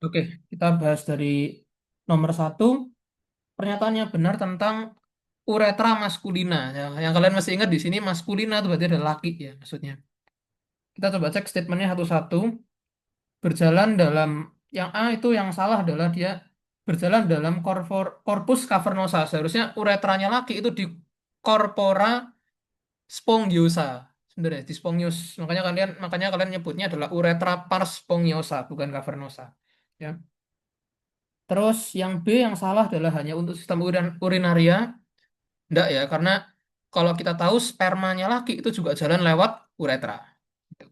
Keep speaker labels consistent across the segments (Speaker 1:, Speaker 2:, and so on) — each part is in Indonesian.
Speaker 1: Oke, kita bahas dari nomor satu. Pernyataannya benar tentang uretra maskulina. Yang kalian masih ingat di sini maskulina itu berarti ada laki ya maksudnya. Kita coba cek statementnya satu-satu. Berjalan dalam yang A itu yang salah adalah dia berjalan dalam corpus cavernosa. Seharusnya uretranya laki itu di corpora spongiosa. Sebenarnya di spongios. Makanya kalian nyebutnya adalah uretra pars spongiosa bukan cavernosa. Ya. Terus yang B yang salah adalah hanya untuk sistem urinaria. Enggak ya, karena kalau kita tahu spermanya laki itu juga jalan lewat uretra. Gitu.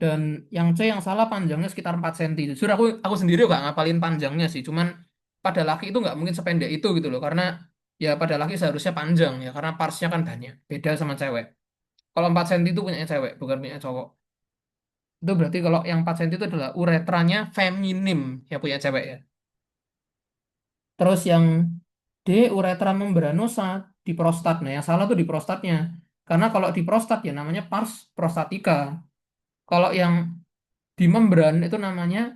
Speaker 1: Dan yang C yang salah panjangnya sekitar 4 cm. Jujur aku sendiri nggak ngapalin panjangnya sih. Cuman pada laki itu nggak mungkin sependek itu gitu loh. Karena ya pada laki seharusnya panjang ya. Karena parsnya kan banyak. Beda sama cewek. Kalau 4 cm itu punya cewek, bukan punya cowok. Itu berarti kalau yang 4 cm itu adalah uretranya feminim yang punya cewek ya. Terus yang D, uretra membranosa di prostat. Nah, yang salah tuh di prostatnya. Karena kalau di prostat ya namanya pars prostatika. Kalau yang di membran itu namanya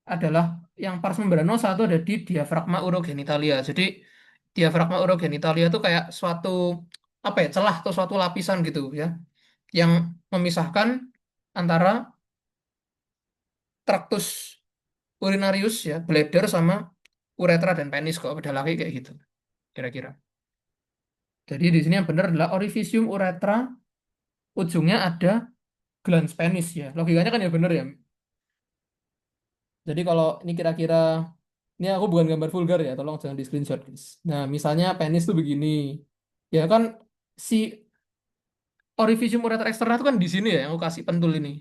Speaker 1: adalah yang pars membranosa itu ada di diafragma urogenitalia. Jadi diafragma urogenitalia itu kayak suatu apa ya, celah atau suatu lapisan gitu ya, yang memisahkan antara traktus urinarius ya, bladder sama uretra dan penis kalau pada laki kayak gitu kira-kira. Jadi di sini yang benar adalah orifisium uretra, ujungnya ada glans penis ya. Logikanya kan ya benar ya. Jadi kalau ini kira-kira, ini aku bukan gambar vulgar ya, tolong jangan di screenshot, guys. Nah, misalnya penis tuh begini. Ya kan si orifisium uretra eksterna itu kan di sini ya, yang aku kasih pentul ini.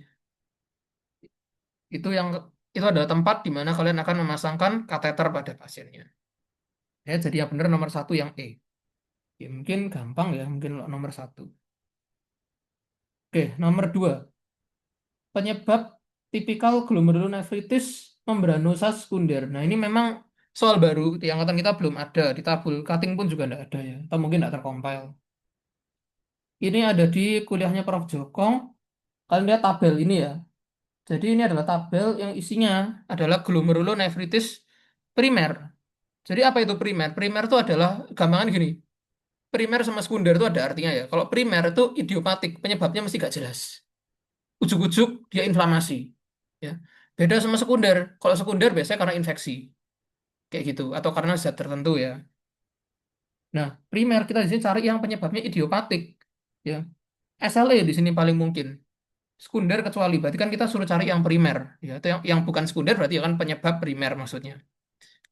Speaker 1: Itu yang itu adalah tempat di mana kalian akan memasangkan kateter pada pasiennya. Ya, jadi yang benar nomor satu yang E. Ya, mungkin gampang ya, mungkin nomor satu. Oke, nomor dua. Penyebab tipikal glomerulonefritis membranosa sekunder. Nah, ini memang soal baru di angkatan kita belum ada, di tabul cutting pun juga tidak ada ya, atau mungkin tidak tercompile. Ini ada di kuliahnya Prof. Joko. Kalian lihat tabel ini ya. Jadi ini adalah tabel yang isinya adalah glomerulonefritis primer. Jadi apa itu primer? Primer itu adalah gampangan gini. Primer sama sekunder itu ada artinya ya. Kalau primer itu idiopatik, penyebabnya mesti gak jelas. Ujuk-ujuk dia inflamasi. Ya. Beda sama sekunder. Kalau sekunder biasanya karena infeksi. Kayak gitu. Atau karena zat tertentu ya. Nah, primer kita di sini cari yang penyebabnya idiopatik. Ya. SLE di sini paling mungkin. Sekunder kecuali. Berarti kan kita suruh cari yang primer. Ya, itu yang bukan sekunder berarti kan penyebab primer maksudnya.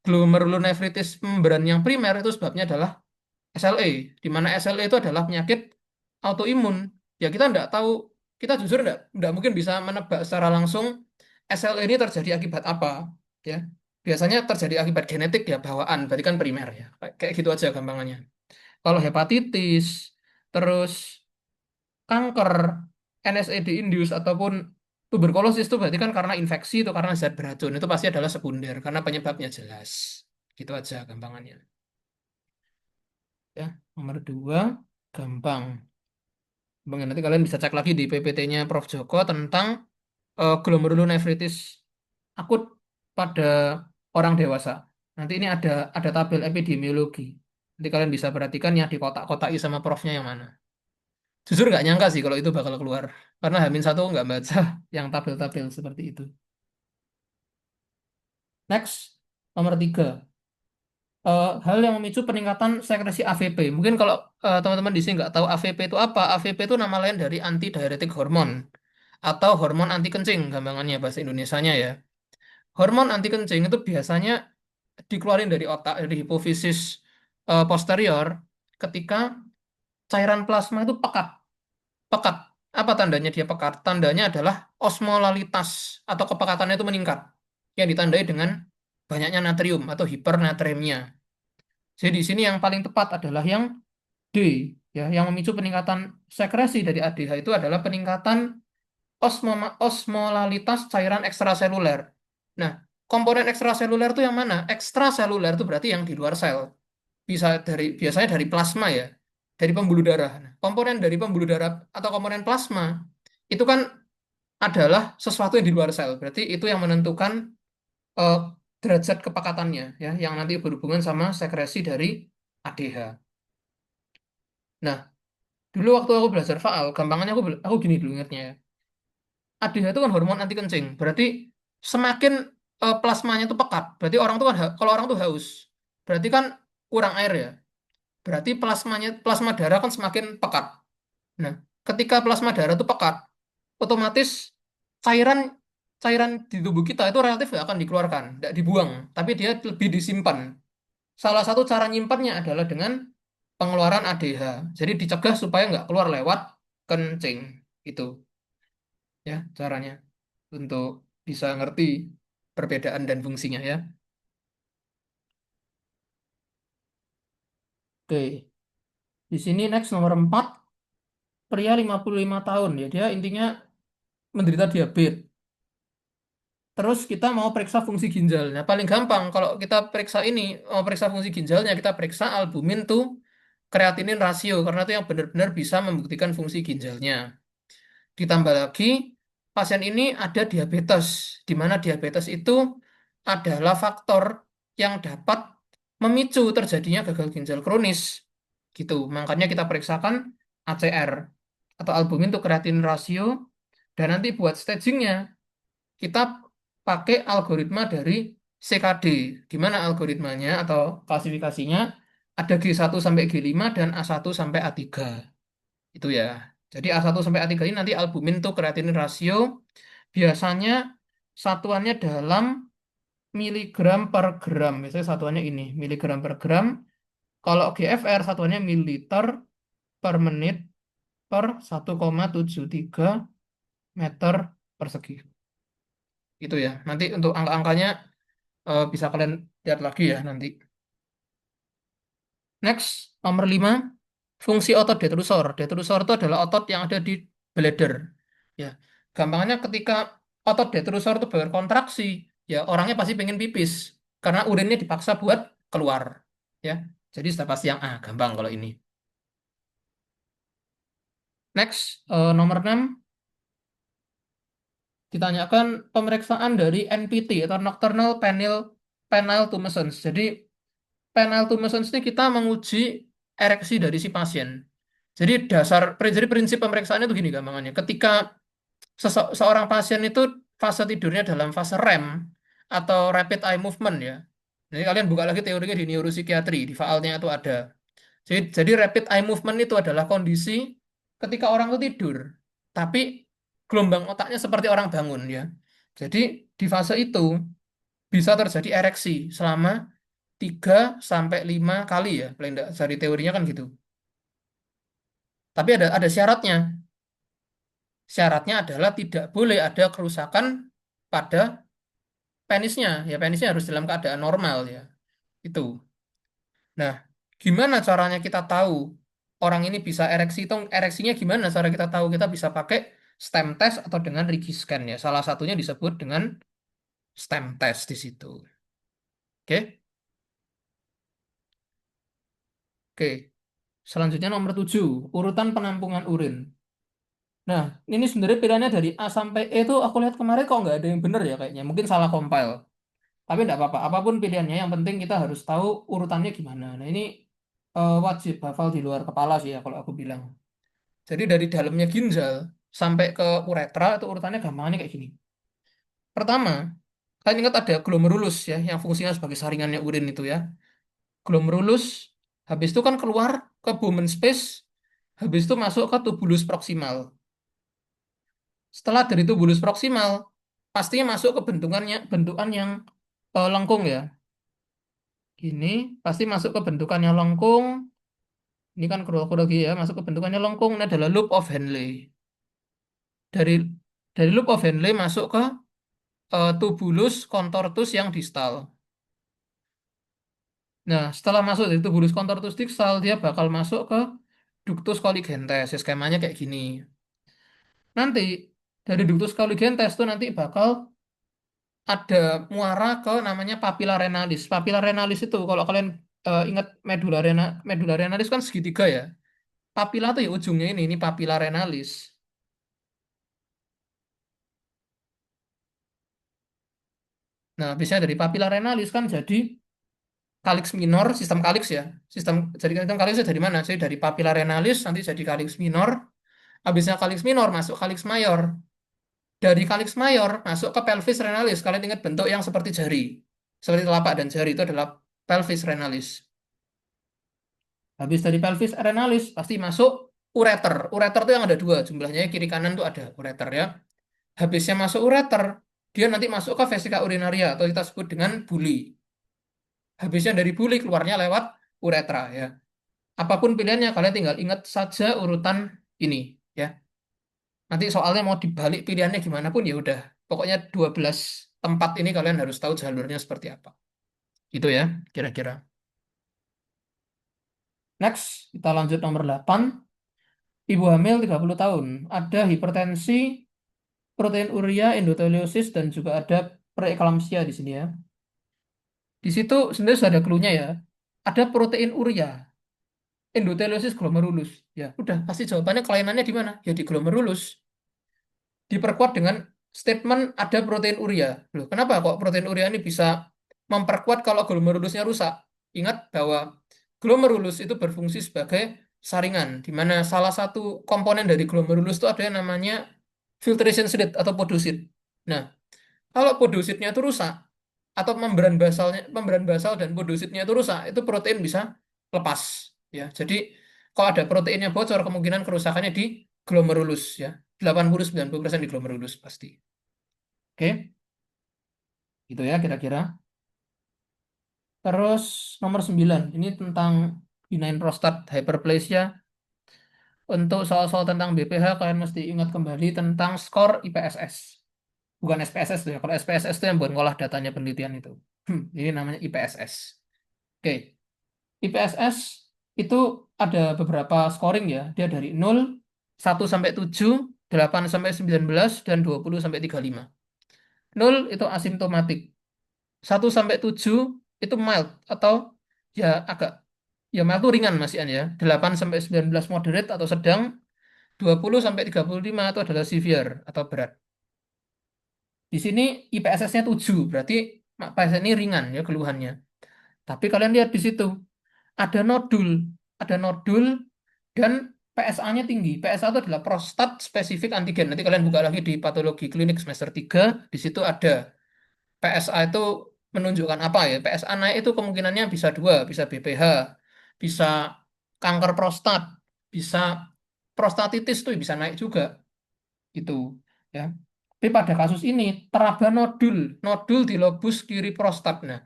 Speaker 1: Glomerulonefritis membran yang primer itu sebabnya adalah SLE. Di mana SLE itu adalah penyakit autoimun. Ya kita nggak tahu, kita jujur nggak mungkin bisa menebak secara langsung SLE ini terjadi akibat apa. Ya, biasanya terjadi akibat genetik ya bawaan, berarti kan primer ya. Kayak gitu aja gampangannya. Kalau hepatitis, terus kanker, NSAID induce ataupun tuberkulosis itu berarti kan karena infeksi itu karena zat beracun itu pasti adalah sekunder karena penyebabnya jelas. Gitu aja gampangannya. Ya, nomor dua gampang. Bang, nanti kalian bisa cek lagi di PPT-nya Prof. Joko tentang glomerulonefritis akut pada orang dewasa. Nanti ini ada tabel epidemiologi. Nanti kalian bisa perhatikan yang di kotak-kotai sama profnya yang mana. Jujur nggak nyangka sih kalau itu bakal keluar. Karena H-1 nggak baca yang tabel-tabel seperti itu. Next, nomor tiga. Hal yang memicu peningkatan sekresi AVP. Mungkin kalau teman-teman di sini nggak tahu AVP itu apa, AVP itu nama lain dari antidiuretik hormon atau hormon anti kencing, gampangannya bahasa Indonesianya ya. Hormon anti kencing itu biasanya dikeluarin dari otak, dari hipofisis posterior ketika cairan plasma itu pekat. Pekat. Apa tandanya dia pekat? Tandanya adalah osmolalitas atau kepekatannya itu meningkat. Yang ditandai dengan banyaknya natrium atau hipernatremia. Jadi di sini yang paling tepat adalah yang D, ya, yang memicu peningkatan sekresi dari ADH itu adalah peningkatan osmolalitas cairan ekstraseluler. Nah, komponen ekstraseluler itu yang mana? Ekstraseluler itu berarti yang di luar sel. Biasanya dari plasma ya, dari pembuluh darah. Nah, komponen dari pembuluh darah atau komponen plasma itu kan adalah sesuatu yang di luar sel. Berarti itu yang menentukan eh, derajat kepekatannya ya, yang nanti berhubungan sama sekresi dari ADH. Nah, dulu waktu aku belajar faal, gampangannya aku gini dulu ingatnya ya. ADH itu kan hormon anti kencing. Berarti semakin plasmanya itu pekat. Berarti orang tuh kan kalau orang tuh haus. Berarti kan kurang air ya. Berarti plasma darah kan semakin pekat. Nah, ketika plasma darah itu pekat, otomatis cairan cairan di tubuh kita itu relatif nggak akan dikeluarkan, nggak dibuang, tapi dia lebih disimpan. Salah satu cara nyimpannya adalah dengan pengeluaran ADH. Jadi dicegah supaya nggak keluar lewat kencing. Itu ya caranya untuk bisa ngerti perbedaan dan fungsinya ya. Oke, di sini next nomor 4, pria 55 tahun ya. Dia intinya menderita diabetes. Terus kita mau periksa fungsi ginjalnya. Paling gampang kalau kita periksa ini, mau periksa fungsi ginjalnya, kita periksa albumin tuh kreatinin rasio karena itu yang benar-benar bisa membuktikan fungsi ginjalnya. Ditambah lagi, pasien ini ada diabetes, di mana diabetes itu adalah faktor yang dapat memicu terjadinya gagal ginjal kronis. Gitu. Makanya kita periksakan ACR atau albumin untuk creatinine ratio dan nanti buat stagingnya kita pakai algoritma dari CKD. Gimana algoritmanya atau klasifikasinya? Ada G1 sampai G5 dan A1 sampai A3. Itu ya. Jadi A1 sampai A3 ini nanti albumin tuh kreatinin rasio biasanya satuannya dalam miligram per gram. Biasanya satuannya ini, miligram per gram. Kalau GFR satuannya mililiter per menit per 1,73 meter persegi. Itu ya. Nanti untuk angka-angkanya bisa kalian lihat lagi ya nanti. Next, nomor 5, fungsi otot detrusor. Detrusor itu adalah otot yang ada di bladder. Ya, gampangnya ketika otot detrusor itu berkontraksi, ya orangnya pasti pengen pipis karena urinnya dipaksa buat keluar. Ya, jadi sudah pasti yang A, gampang kalau ini. Next, nomor 6, ditanyakan pemeriksaan dari NPT atau Nocturnal Penile Tumescence. Jadi penile tumescence ini kita menguji ereksi dari si pasien. Jadi prinsip pemeriksaannya itu gini gampangannya. Ketika seorang pasien itu fase tidurnya dalam fase REM atau rapid eye movement ya. Jadi kalian buka lagi teorinya di neuropsikiatri, di faalnya itu ada. Jadi rapid eye movement itu adalah kondisi ketika orang itu tidur, tapi gelombang otaknya seperti orang bangun ya. Jadi di fase itu bisa terjadi ereksi selama 3 sampai 5 kali ya, paling enggak dari teorinya kan gitu. Tapi ada syaratnya. Syaratnya adalah tidak boleh ada kerusakan pada penisnya. Ya, penisnya harus dalam keadaan normal ya. Itu. Nah, gimana caranya kita tahu orang ini bisa ereksi itu ereksinya gimana cara kita tahu? Kita bisa pakai stem test atau dengan Rigi scan ya. Salah satunya disebut dengan stem test di situ. Oke? Oke. Selanjutnya nomor 7, urutan penampungan urin. Nah, ini sebenarnya pilihannya dari A sampai E itu aku lihat kemarin kok nggak ada yang benar ya kayaknya. Mungkin salah compile. Tapi nggak apa-apa. Apapun pilihannya, yang penting kita harus tahu urutannya gimana. Nah, ini wajib hafal di luar kepala sih ya kalau aku bilang. Jadi dari dalamnya ginjal sampai ke uretra itu urutannya gampangnya kayak gini. Pertama, kalian ingat ada glomerulus ya, yang fungsinya sebagai saringannya urin itu ya. Glomerulus, habis itu kan keluar ke Bowman space, habis itu masuk ke tubulus proximal. Setelah dari tubulus proksimal, pastinya masuk ke bentukan yang lengkung ya. Gini, pasti masuk ke bentukannya lengkung. Ini kan kronologi ya, masuk ke bentukannya lengkung. Ini adalah loop of Henle. Dari dari loop of Henle masuk ke tubulus contortus yang distal. Nah, setelah masuk dari tubulus contortus distal, dia bakal masuk ke ductus colligentes. Ya, skemanya kayak gini. Nanti dari ductus colligentes itu nanti bakal ada muara ke namanya papilla renalis. Papilla renalis itu kalau kalian ingat medulla renalis kan segitiga ya. Papilla tuh ya ujungnya ini papilla renalis. Nah, habisnya dari papilla renalis kan jadi calyx minor, sistem calyx ya. Sistem calyx dari mana? Jadi dari papilla renalis nanti jadi calyx minor, habisnya calyx minor masuk calyx mayor. Dari calyx mayor masuk ke pelvis renalis. Kalian ingat bentuk yang seperti jari. Seperti telapak dan jari itu adalah pelvis renalis. Habis dari pelvis renalis pasti masuk ureter. Ureter itu yang ada dua, jumlahnya kiri kanan tuh ada ureter ya. Habisnya masuk ureter, dia nanti masuk ke vesika urinaria atau kita sebut dengan buli. Habisnya dari buli keluarnya lewat uretra ya. Apapun pilihannya, kalian tinggal ingat saja urutan ini ya. Nanti soalnya mau dibalik pilihannya gimana pun ya udah. Pokoknya 12 tempat ini kalian harus tahu jalurnya seperti apa. Itu ya, kira-kira. Next, kita lanjut nomor 8. Ibu hamil 30 tahun. Ada hipertensi, protein urea, endoteliosis, dan juga ada preeklamsia di sini ya. Di situ sebenarnya sudah ada clue-nya ya. Ada protein urea, endoteliosis, glomerulus. Ya, udah pasti jawabannya kelainannya di mana? Ya di glomerulus. Diperkuat dengan statement ada protein urea. Loh, kenapa kok protein urea ini bisa memperkuat kalau glomerulusnya rusak? Ingat bahwa glomerulus itu berfungsi sebagai saringan, di mana salah satu komponen dari glomerulus itu ada yang namanya filtration slit atau podosit. Nah, kalau podositnya itu rusak, atau membran basal dan podositnya itu rusak, itu protein bisa lepas. Ya, jadi kalau ada proteinnya bocor, kemungkinan kerusakannya di glomerulus ya. 80-90% di glomerulus pasti. Oke, gitu ya kira-kira. Terus nomor 9, ini tentang benign prostate hyperplasia. Untuk soal-soal tentang BPH, kalian mesti ingat kembali tentang skor IPSS. Bukan SPSS tuh ya. Kalau SPSS itu yang buat ngolah datanya penelitian itu. Ini namanya IPSS. Oke, IPSS itu ada beberapa scoring ya. Dia dari 0, 1 sampai 7, 8 sampai 19, dan 20 sampai 35. 0 itu asimptomatik. 1 sampai 7 itu mild atau ya agak ya mild itu ringan masih ya. 8 sampai 19 moderate atau sedang, 20 sampai 35 itu adalah severe atau berat. Di sini IPSS-nya 7, berarti pasien ini ringan ya keluhannya. Tapi kalian lihat di situ ada nodul, ada nodul dan PSA-nya tinggi. PSA itu adalah prostat spesifik antigen. Nanti kalian buka lagi di patologi klinik semester 3, di situ ada PSA itu menunjukkan apa ya? PSA naik itu kemungkinannya bisa dua, bisa BPH, bisa kanker prostat, bisa prostatitis tuh bisa naik juga itu ya. Tapi pada kasus ini teraba nodul, nodul di lobus kiri prostat. Nah,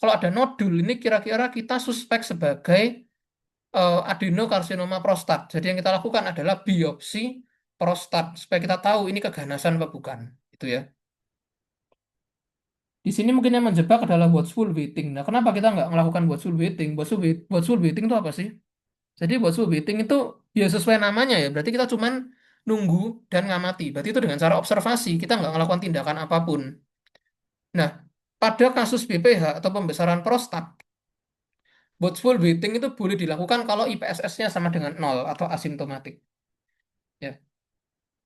Speaker 1: kalau ada nodul ini kira-kira kita suspek sebagai adenokarsinoma prostat. Jadi yang kita lakukan adalah biopsi prostat supaya kita tahu ini keganasan apa bukan. Itu ya. Di sini mungkin yang menjebak adalah watchful waiting. Nah, kenapa kita nggak melakukan watchful waiting? Watchful waiting itu apa sih? Jadi watchful waiting itu ya sesuai namanya ya. Berarti kita cuman nunggu dan ngamati. Berarti itu dengan cara observasi. Kita nggak melakukan tindakan apapun. Nah, pada kasus BPH atau pembesaran prostat, watchful waiting itu boleh dilakukan kalau IPSS-nya sama dengan 0 atau asimptomatik. Ya.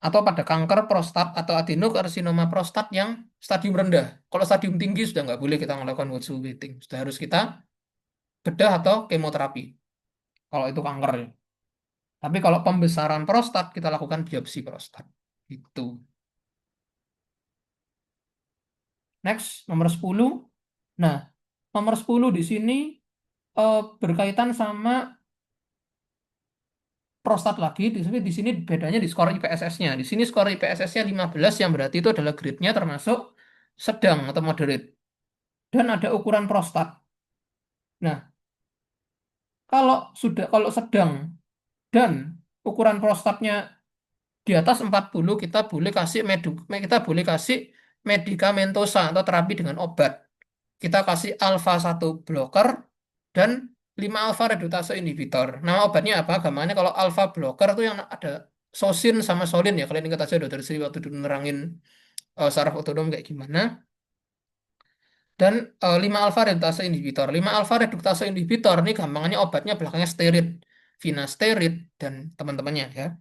Speaker 1: Atau pada kanker prostat atau adenokarsinoma prostat yang stadium rendah. Kalau stadium tinggi sudah nggak boleh kita melakukan watchful waiting. Sudah harus kita bedah atau kemoterapi. Kalau itu kanker ya. Tapi kalau pembesaran prostat, kita lakukan biopsi prostat. Itu. Next, nomor 10. Nah, nomor 10 di sini berkaitan sama prostat lagi. Di sini bedanya di skor IPSS-nya. Di sini skor IPSS-nya 15 yang berarti itu adalah grade-nya termasuk sedang atau moderate. Dan ada ukuran prostat. Nah, kalau sedang dan ukuran prostatnya di atas 40, kita boleh kasih medikamentosa atau terapi dengan obat. Kita kasih alfa 1 blocker dan 5 alfa reduktase inhibitor. Nama obatnya apa? Gambarnya kalau alfa blocker itu yang ada sosin sama solin ya. Kalian ingat aja dokter Sri waktu dulu nerangin saraf otonom kayak gimana. Dan 5 alfa reduktase inhibitor. 5 alfa reduktase inhibitor ini gampangannya obatnya belakangnya steroid, finasterid dan teman-temannya ya.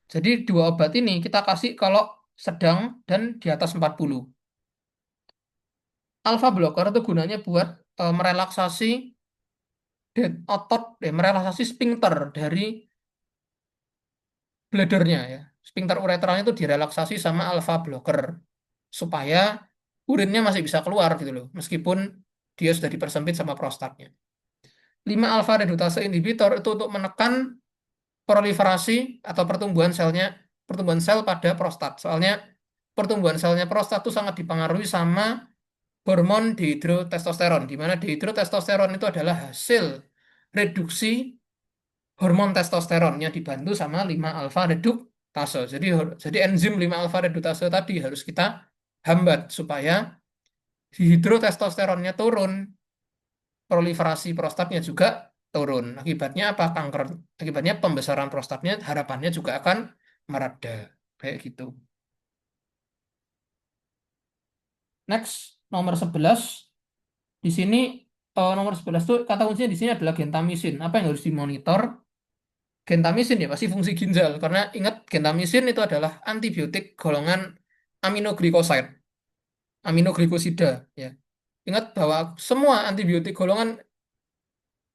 Speaker 1: Jadi dua obat ini kita kasih kalau sedang dan di atas 40. alpha blocker itu gunanya buat merelaksasi otot, merelaksasi sphincter dari bladernya ya. Sphincter uretralnya itu direlaksasi sama alpha blocker supaya urinnya masih bisa keluar gitu loh, meskipun dia sudah dipersempit sama prostatnya. 5 alpha redutase inhibitor itu untuk menekan proliferasi atau pertumbuhan sel pada prostat. Soalnya pertumbuhan selnya prostat itu sangat dipengaruhi sama hormon dihidrotestosteron, di mana dihidrotestosteron itu adalah hasil reduksi hormon testosteron yang dibantu sama 5 alfa reduktase. Jadi enzim 5 alfa reduktase tadi harus kita hambat supaya dihidrotestosteronnya turun, proliferasi prostatnya juga turun. Akibatnya apa? Kanker. Akibatnya pembesaran prostatnya harapannya juga akan mereda. Kayak gitu. Next, nomor 11. Di sini nomor 11 tuh kata kuncinya di sini adalah gentamisin. Apa yang harus dimonitor? Gentamisin ya pasti fungsi ginjal karena ingat gentamisin itu adalah antibiotik golongan aminoglikosida, aminoglikosida ya. Ingat bahwa semua antibiotik golongan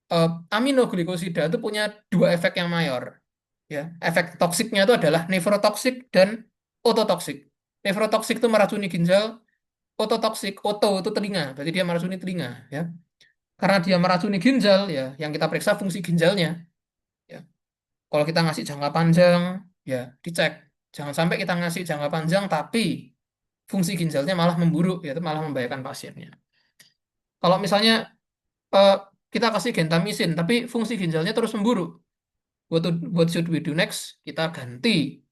Speaker 1: eh, aminoglikosida itu punya dua efek yang mayor. Ya, efek toksiknya itu adalah nefrotoksik dan ototoksik. Nefrotoksik itu meracuni ginjal, ototoksik, oto itu telinga, berarti dia meracuni telinga ya. Karena dia meracuni ginjal ya, yang kita periksa fungsi ginjalnya ya. Kalau kita ngasih jangka panjang, ya dicek. Jangan sampai kita ngasih jangka panjang, tapi fungsi ginjalnya malah memburuk, yaitu malah membahayakan pasiennya. Kalau misalnya eh, kita kasih gentamisin, tapi fungsi ginjalnya terus memburuk, what should we do next? Kita ganti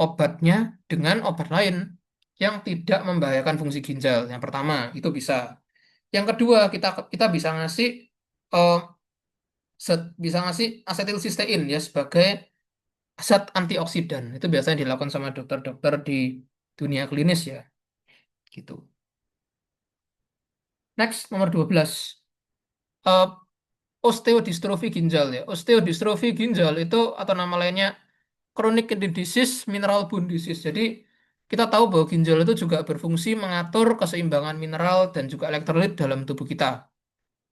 Speaker 1: obatnya dengan obat lain yang tidak membahayakan fungsi ginjal. Yang pertama, itu bisa. Yang kedua, kita bisa ngasih eh, bisa ngasih asetilsistein ya sebagai zat antioksidan. Itu biasanya dilakukan sama dokter-dokter di dunia klinis ya, gitu. Next, nomor 12. Eh, osteodistrofi ginjal ya. Osteodistrofi ginjal itu atau nama lainnya chronic kidney disease, mineral bone disease. Jadi kita tahu bahwa ginjal itu juga berfungsi mengatur keseimbangan mineral dan juga elektrolit dalam tubuh kita.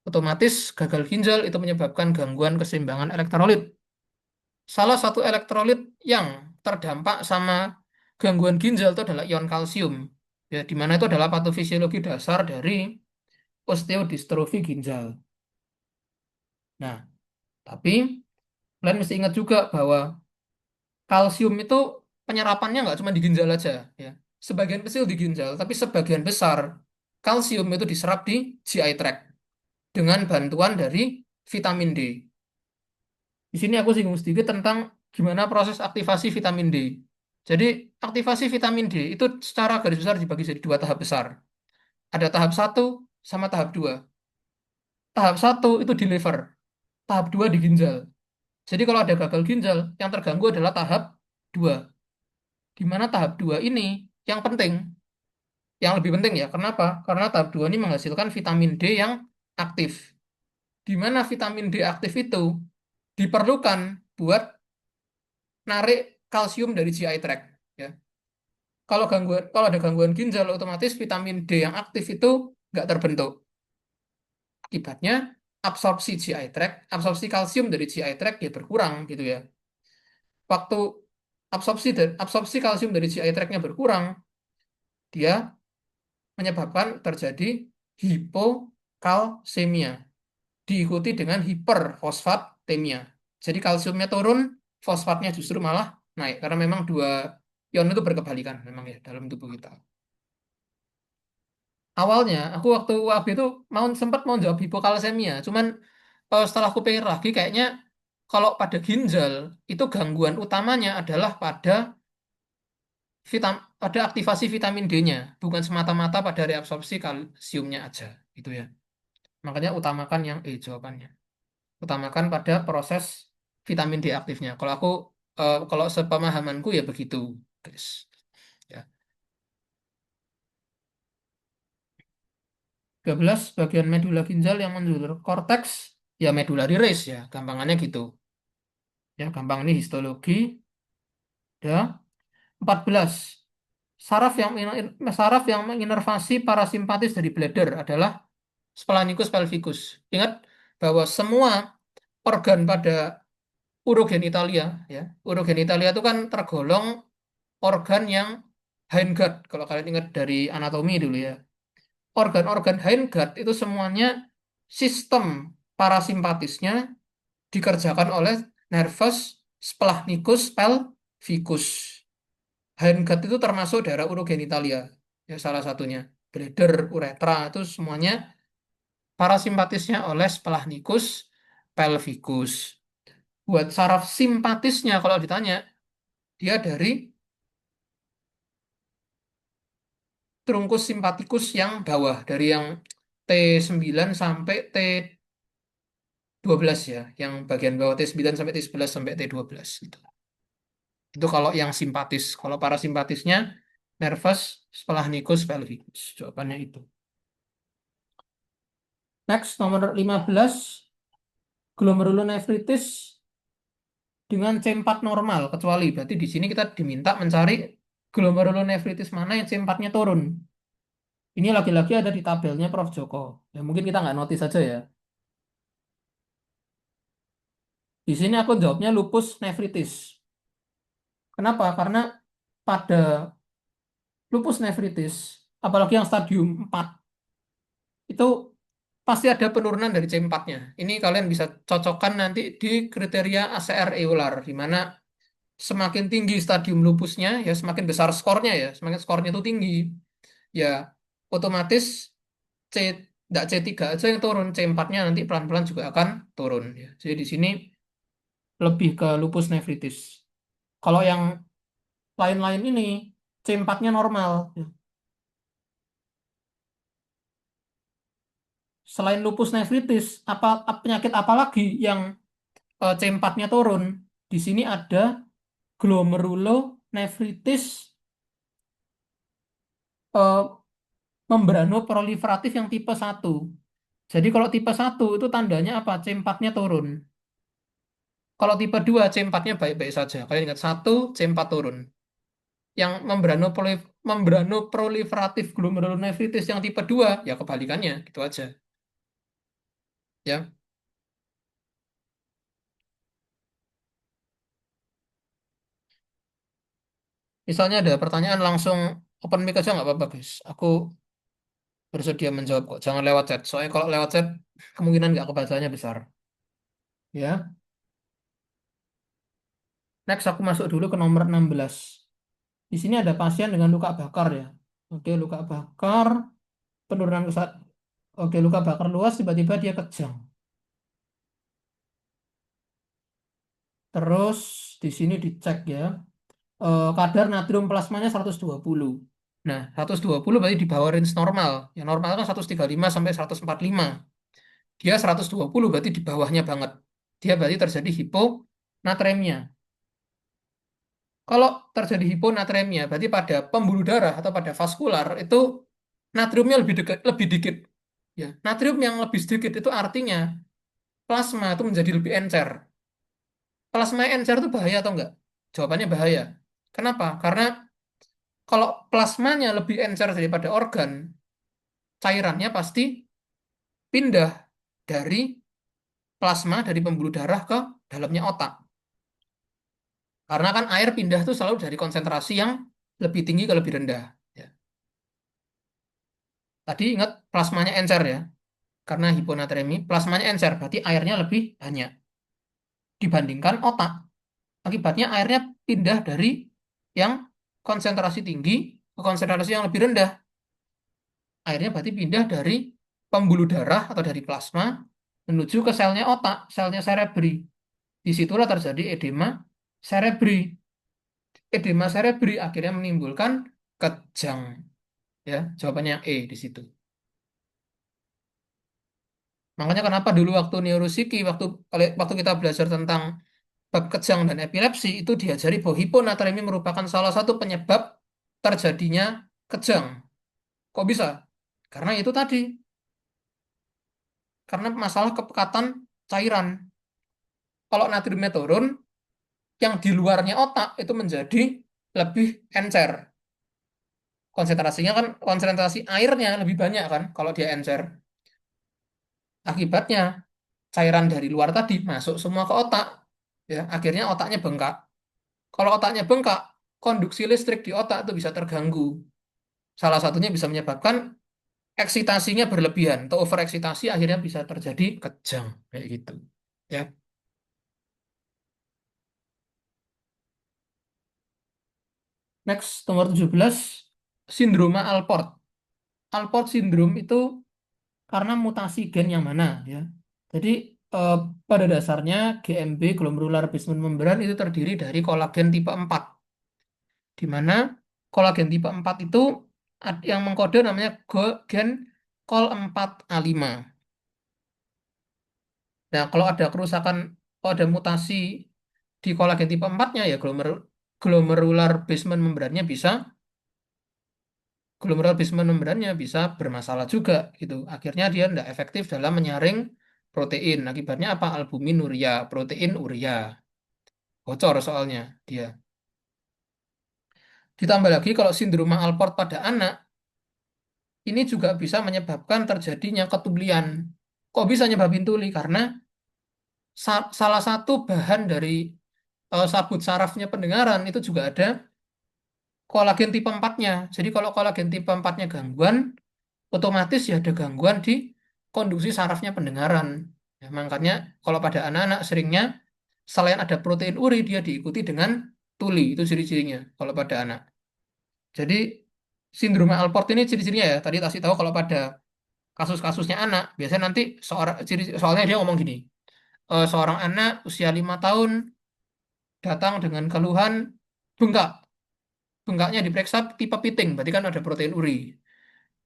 Speaker 1: Otomatis gagal ginjal itu menyebabkan gangguan keseimbangan elektrolit. Salah satu elektrolit yang terdampak sama gangguan ginjal itu adalah ion kalsium. Ya, di mana itu adalah patofisiologi dasar dari osteodistrofi ginjal. Nah, tapi kalian mesti ingat juga bahwa kalsium itu penyerapannya nggak cuma di ginjal aja, ya. Sebagian kecil di ginjal, tapi sebagian besar kalsium itu diserap di GI tract dengan bantuan dari vitamin D. Di sini aku singgung sedikit tentang gimana proses aktivasi vitamin D. Jadi, aktivasi vitamin D itu secara garis besar dibagi jadi dua tahap besar. Ada tahap satu sama tahap dua. Tahap satu itu di liver, tahap dua di ginjal. Jadi kalau ada gagal ginjal, yang terganggu adalah tahap dua. Di mana tahap dua ini yang penting, yang lebih penting ya. Kenapa? Karena tahap dua ini menghasilkan vitamin D yang aktif. Di mana vitamin D aktif itu diperlukan buat narik kalsium dari GI tract. Ya. Kalau ada gangguan ginjal, otomatis vitamin D yang aktif itu nggak terbentuk. Akibatnya absorpsi GI tract, absorpsi kalsium dari GI tract ya berkurang gitu ya. Waktu absorpsi kalsium dari GI tract-nya berkurang, dia menyebabkan terjadi hipokalsemia diikuti dengan hiperfosfatemia. Jadi kalsiumnya turun, fosfatnya justru malah naik karena memang dua ion itu berkebalikan memang ya dalam tubuh kita. Awalnya aku waktu UAB itu sempat mau jawab hipokalsemia, cuman setelah aku pikir lagi kayaknya kalau pada ginjal itu gangguan utamanya adalah pada aktivasi vitamin D-nya, bukan semata-mata pada reabsorpsi kalsiumnya aja, gitu ya. Makanya utamakan yang jawabannya. Utamakan pada proses vitamin D aktifnya. Kalau sepemahamanku ya begitu, guys. Ya. 13 bagian medula ginjal yang menjulur korteks ya medullary race ya, gampangannya gitu. Ya, gampang ini histologi. Ya. 14. Saraf yang menginervasi parasimpatis dari bladder adalah splanchnicus pelvicus. Ingat bahwa semua organ pada urogenitalia, ya, urogenitalia itu kan tergolong organ yang hindgut. Kalau kalian ingat dari anatomi dulu ya, organ-organ hindgut itu semuanya sistem parasimpatisnya dikerjakan oleh nervus splanchnicus pelvicus. Hindgut itu termasuk daerah urogenitalia, ya salah satunya. Bladder, uretra itu semuanya parasimpatisnya oleh splanchnicus pelvicus. Buat saraf simpatisnya kalau ditanya, dia dari trunkus simpatikus yang bawah, dari yang T9 sampai T12 ya, yang bagian bawah T9 sampai T11 sampai T12 itu. Itu kalau yang simpatis. Kalau parasimpatisnya nervus splanchnicus pelvicus. Jawabannya itu. Next, nomor 15, glomerulonefritis dengan C4 normal, kecuali berarti di sini kita diminta mencari glomerulonefritis mana yang C4-nya turun. Ini lagi-lagi ada di tabelnya Prof. Joko. Ya mungkin kita nggak notice saja ya. Di sini aku jawabnya lupus nefritis. Kenapa? Karena pada lupus nefritis, apalagi yang stadium 4, itu pasti ada penurunan dari C4-nya. Ini kalian bisa cocokkan nanti di kriteria ACR euler, di mana semakin tinggi stadium lupusnya, ya semakin besar skornya ya, semakin skornya itu tinggi, ya otomatis C tidak C3 aja yang turun, C4-nya nanti pelan-pelan juga akan turun. Ya. Jadi di sini lebih ke lupus nefritis. Kalau yang lain-lain ini C4-nya normal. Ya. Selain lupus nefritis, penyakit apa lagi yang C4-nya turun? Di sini ada glomerulonefritis eh, membranoproliferatif yang tipe 1. Jadi kalau tipe 1 itu tandanya apa? C4-nya turun. Kalau tipe 2 C4-nya baik-baik saja. Kalian ingat 1 C4 turun. Yang membranoproliferatif glomerulonefritis yang tipe 2 ya kebalikannya, gitu aja. Ya. Misalnya ada pertanyaan langsung open mic aja nggak apa-apa, guys. Aku bersedia menjawab kok. Jangan lewat chat. Soalnya kalau lewat chat kemungkinan nggak kebacanya besar. Ya. Next aku masuk dulu ke nomor 16. Di sini ada pasien dengan luka bakar ya. Oke, luka bakar, penurunan kesat. Oke, luka bakar luas tiba-tiba dia kejang. Terus di sini dicek ya. Kadar natrium plasmanya 120. Nah, 120 berarti di bawah range normal. Yang normal kan 135 sampai 145. Dia 120 berarti di bawahnya banget. Dia berarti terjadi hiponatremia. Kalau terjadi hiponatremia, berarti pada pembuluh darah atau pada vaskular itu natriumnya lebih dikit. Ya, natrium yang lebih sedikit itu artinya plasma itu menjadi lebih encer. Plasma encer itu bahaya atau enggak? Jawabannya bahaya. Kenapa? Karena kalau plasmanya lebih encer daripada organ, cairannya pasti pindah dari plasma dari pembuluh darah ke dalamnya otak. Karena kan air pindah itu selalu dari konsentrasi yang lebih tinggi ke lebih rendah. Ya. Tadi ingat plasmanya encer ya. Karena hiponatremi, plasmanya encer, berarti airnya lebih banyak dibandingkan otak. Akibatnya airnya pindah dari yang konsentrasi tinggi ke konsentrasi yang lebih rendah. Airnya berarti pindah dari pembuluh darah atau dari plasma menuju ke selnya otak, selnya cerebri. Disitulah terjadi edema cerebri. Edema cerebri akhirnya menimbulkan kejang. Ya, jawabannya yang E di situ. Makanya kenapa dulu waktu neurosiki, waktu kita belajar tentang bab kejang dan epilepsi, itu diajari bahwa hiponatremi merupakan salah satu penyebab terjadinya kejang. Kok bisa? Karena itu tadi, karena masalah kepekatan cairan. Kalau natriumnya turun, yang di luarnya otak itu menjadi lebih encer. Konsentrasinya kan konsentrasi airnya lebih banyak kan kalau dia encer. Akibatnya cairan dari luar tadi masuk semua ke otak. Ya, akhirnya otaknya bengkak. Kalau otaknya bengkak, konduksi listrik di otak itu bisa terganggu. Salah satunya bisa menyebabkan eksitasinya berlebihan atau overeksitasi akhirnya bisa terjadi kejang kayak gitu. Ya. Next, nomor 17, sindroma Alport. Alport syndrome itu karena mutasi gen yang mana ya. Jadi eh, pada dasarnya GMB glomerular basement membran itu terdiri dari kolagen tipe 4, di mana kolagen tipe 4 itu yang mengkode namanya gen Col4A5. Nah, kalau ada kerusakan, kalau ada mutasi di kolagen tipe 4-nya ya glomerular basement membrannya bisa glomerular basement membrannya bisa bermasalah juga gitu. Akhirnya dia tidak efektif dalam menyaring protein. Akibatnya apa? Albuminuria, protein urea. Bocor soalnya dia. Ditambah lagi kalau sindroma Alport pada anak, ini juga bisa menyebabkan terjadinya ketublian. Kok bisa nyebabin tuli? Karena salah satu bahan dari sabut sarafnya pendengaran itu juga ada kolagen tipe 4-nya. Jadi kalau kolagen tipe 4-nya gangguan, otomatis ya ada gangguan di konduksi sarafnya pendengaran. Ya, makanya kalau pada anak-anak seringnya selain ada protein uri, dia diikuti dengan tuli. Itu ciri-cirinya kalau pada anak. Jadi sindroma Alport ini ciri-cirinya ya. Tadi kasih tahu kalau pada kasus-kasusnya anak, biasanya nanti soalnya dia ngomong gini, seorang anak usia 5 tahun datang dengan keluhan bengkak. Bengkaknya diperiksa tipe piting, berarti kan ada protein uri.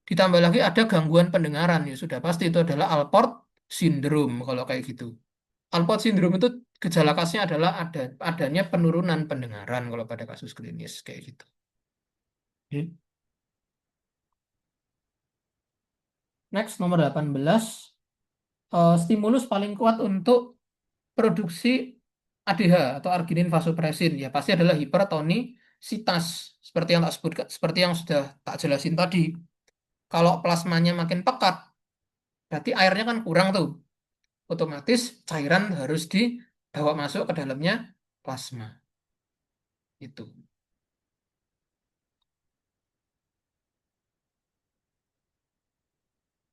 Speaker 1: Ditambah lagi ada gangguan pendengaran, ya sudah pasti itu adalah Alport syndrome kalau kayak gitu. Alport syndrome itu gejala khasnya adalah adanya penurunan pendengaran kalau pada kasus klinis kayak gitu. Oke. Next, nomor 18, stimulus paling kuat untuk produksi ADH atau arginin vasopressin ya pasti adalah hipertonisitas seperti yang sudah tak jelasin tadi. Kalau plasmanya makin pekat, berarti airnya kan kurang tuh. Otomatis cairan harus dibawa masuk ke dalamnya plasma. Itu.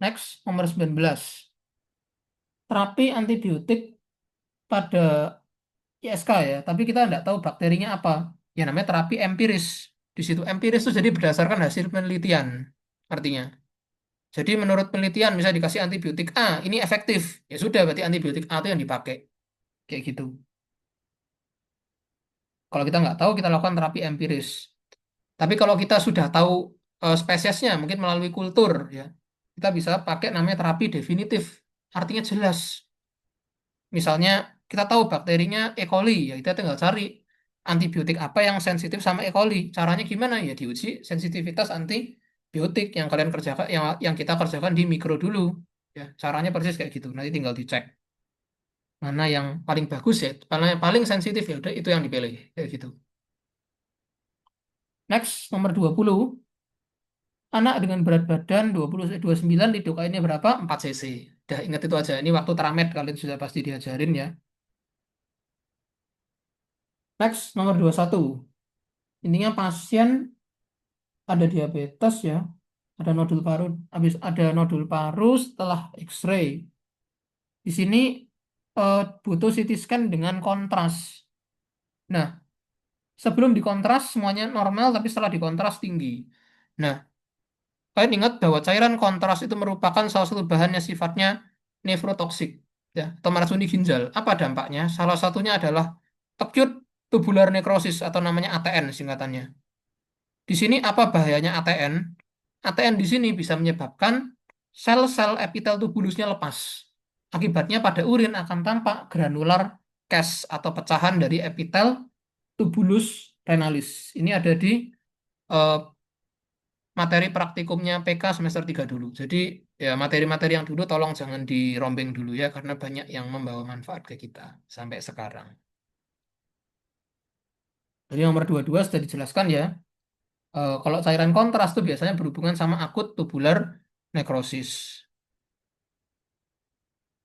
Speaker 1: Next, nomor 19. Terapi antibiotik pada ISK ya, tapi kita nggak tahu bakterinya apa. Ya namanya terapi empiris. Di situ empiris itu jadi berdasarkan hasil penelitian. Artinya. Jadi menurut penelitian misalnya dikasih antibiotik A, ini efektif. Ya sudah, berarti antibiotik A itu yang dipakai. Kayak gitu. Kalau kita nggak tahu, kita lakukan terapi empiris. Tapi kalau kita sudah tahu spesiesnya, mungkin melalui kultur, ya, kita bisa pakai namanya terapi definitif. Artinya jelas. Misalnya kita tahu bakterinya E. coli, ya kita tinggal cari antibiotik apa yang sensitif sama E. coli. Caranya gimana? Ya diuji sensitivitas antibiotik yang kalian kerjakan, yang kita kerjakan di mikro dulu. Ya, caranya persis kayak gitu. Nanti tinggal dicek mana yang paling bagus ya, mana yang paling sensitif ya udah itu yang dipilih kayak gitu. Next, nomor 20. Anak dengan berat badan 29, lidokainnya berapa? 4 cc. Udah ingat itu aja. Ini waktu teramed kalian sudah pasti diajarin ya. Next, nomor 21. Intinya pasien ada diabetes ya, ada nodul paru, habis ada nodul paru setelah X-ray. Di sini butuh CT scan dengan kontras. Nah, sebelum dikontras semuanya normal, tapi setelah dikontras tinggi. Nah, kalian ingat bahwa cairan kontras itu merupakan salah satu bahan yang sifatnya nefrotoksik, ya, atau meracuni ginjal. Apa dampaknya? Salah satunya adalah acute tubular necrosis atau namanya ATN singkatannya. Di sini apa bahayanya ATN? ATN di sini bisa menyebabkan sel-sel epitel tubulusnya lepas. Akibatnya pada urin akan tampak granular cast atau pecahan dari epitel tubulus renalis. Ini ada di eh, materi praktikumnya PK semester 3 dulu. Jadi ya materi-materi yang dulu tolong jangan dirombeng dulu ya karena banyak yang membawa manfaat ke kita sampai sekarang. Jadi nomor 22 sudah dijelaskan ya. Kalau cairan kontras itu biasanya berhubungan sama akut tubular nekrosis.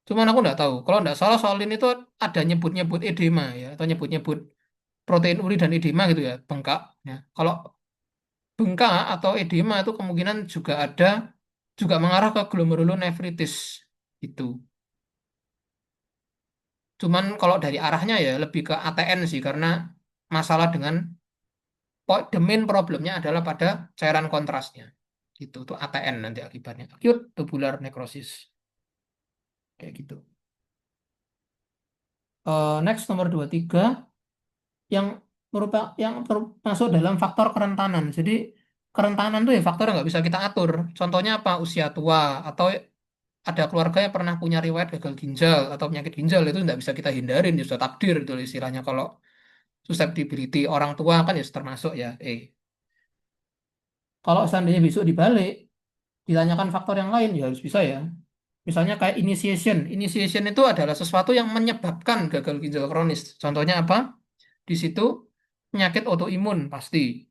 Speaker 1: Cuman aku nggak tahu. Kalau nggak salah soal ini tuh ada nyebut-nyebut edema ya, atau nyebut-nyebut protein uri dan edema gitu ya, bengkak. Ya. Kalau bengkak atau edema itu kemungkinan juga ada, juga mengarah ke glomerulonefritis itu. Cuman kalau dari arahnya ya lebih ke ATN sih, karena masalah dengan the main problemnya adalah pada cairan kontrasnya. Gitu, itu ATN nanti akibatnya. Acute tubular necrosis. Kayak gitu. Next nomor 23 yang masuk dalam faktor kerentanan. Jadi kerentanan tuh ya faktor yang nggak bisa kita atur. Contohnya apa? Usia tua atau ada keluarga yang pernah punya riwayat gagal ginjal atau penyakit ginjal itu nggak bisa kita hindarin, ya sudah takdir itu istilahnya. Kalau susceptibility orang tua kan ya termasuk ya. Kalau seandainya besok dibalik, ditanyakan faktor yang lain ya harus bisa ya. Misalnya kayak initiation. Initiation itu adalah sesuatu yang menyebabkan gagal ginjal kronis. Contohnya apa? Di situ penyakit autoimun pasti.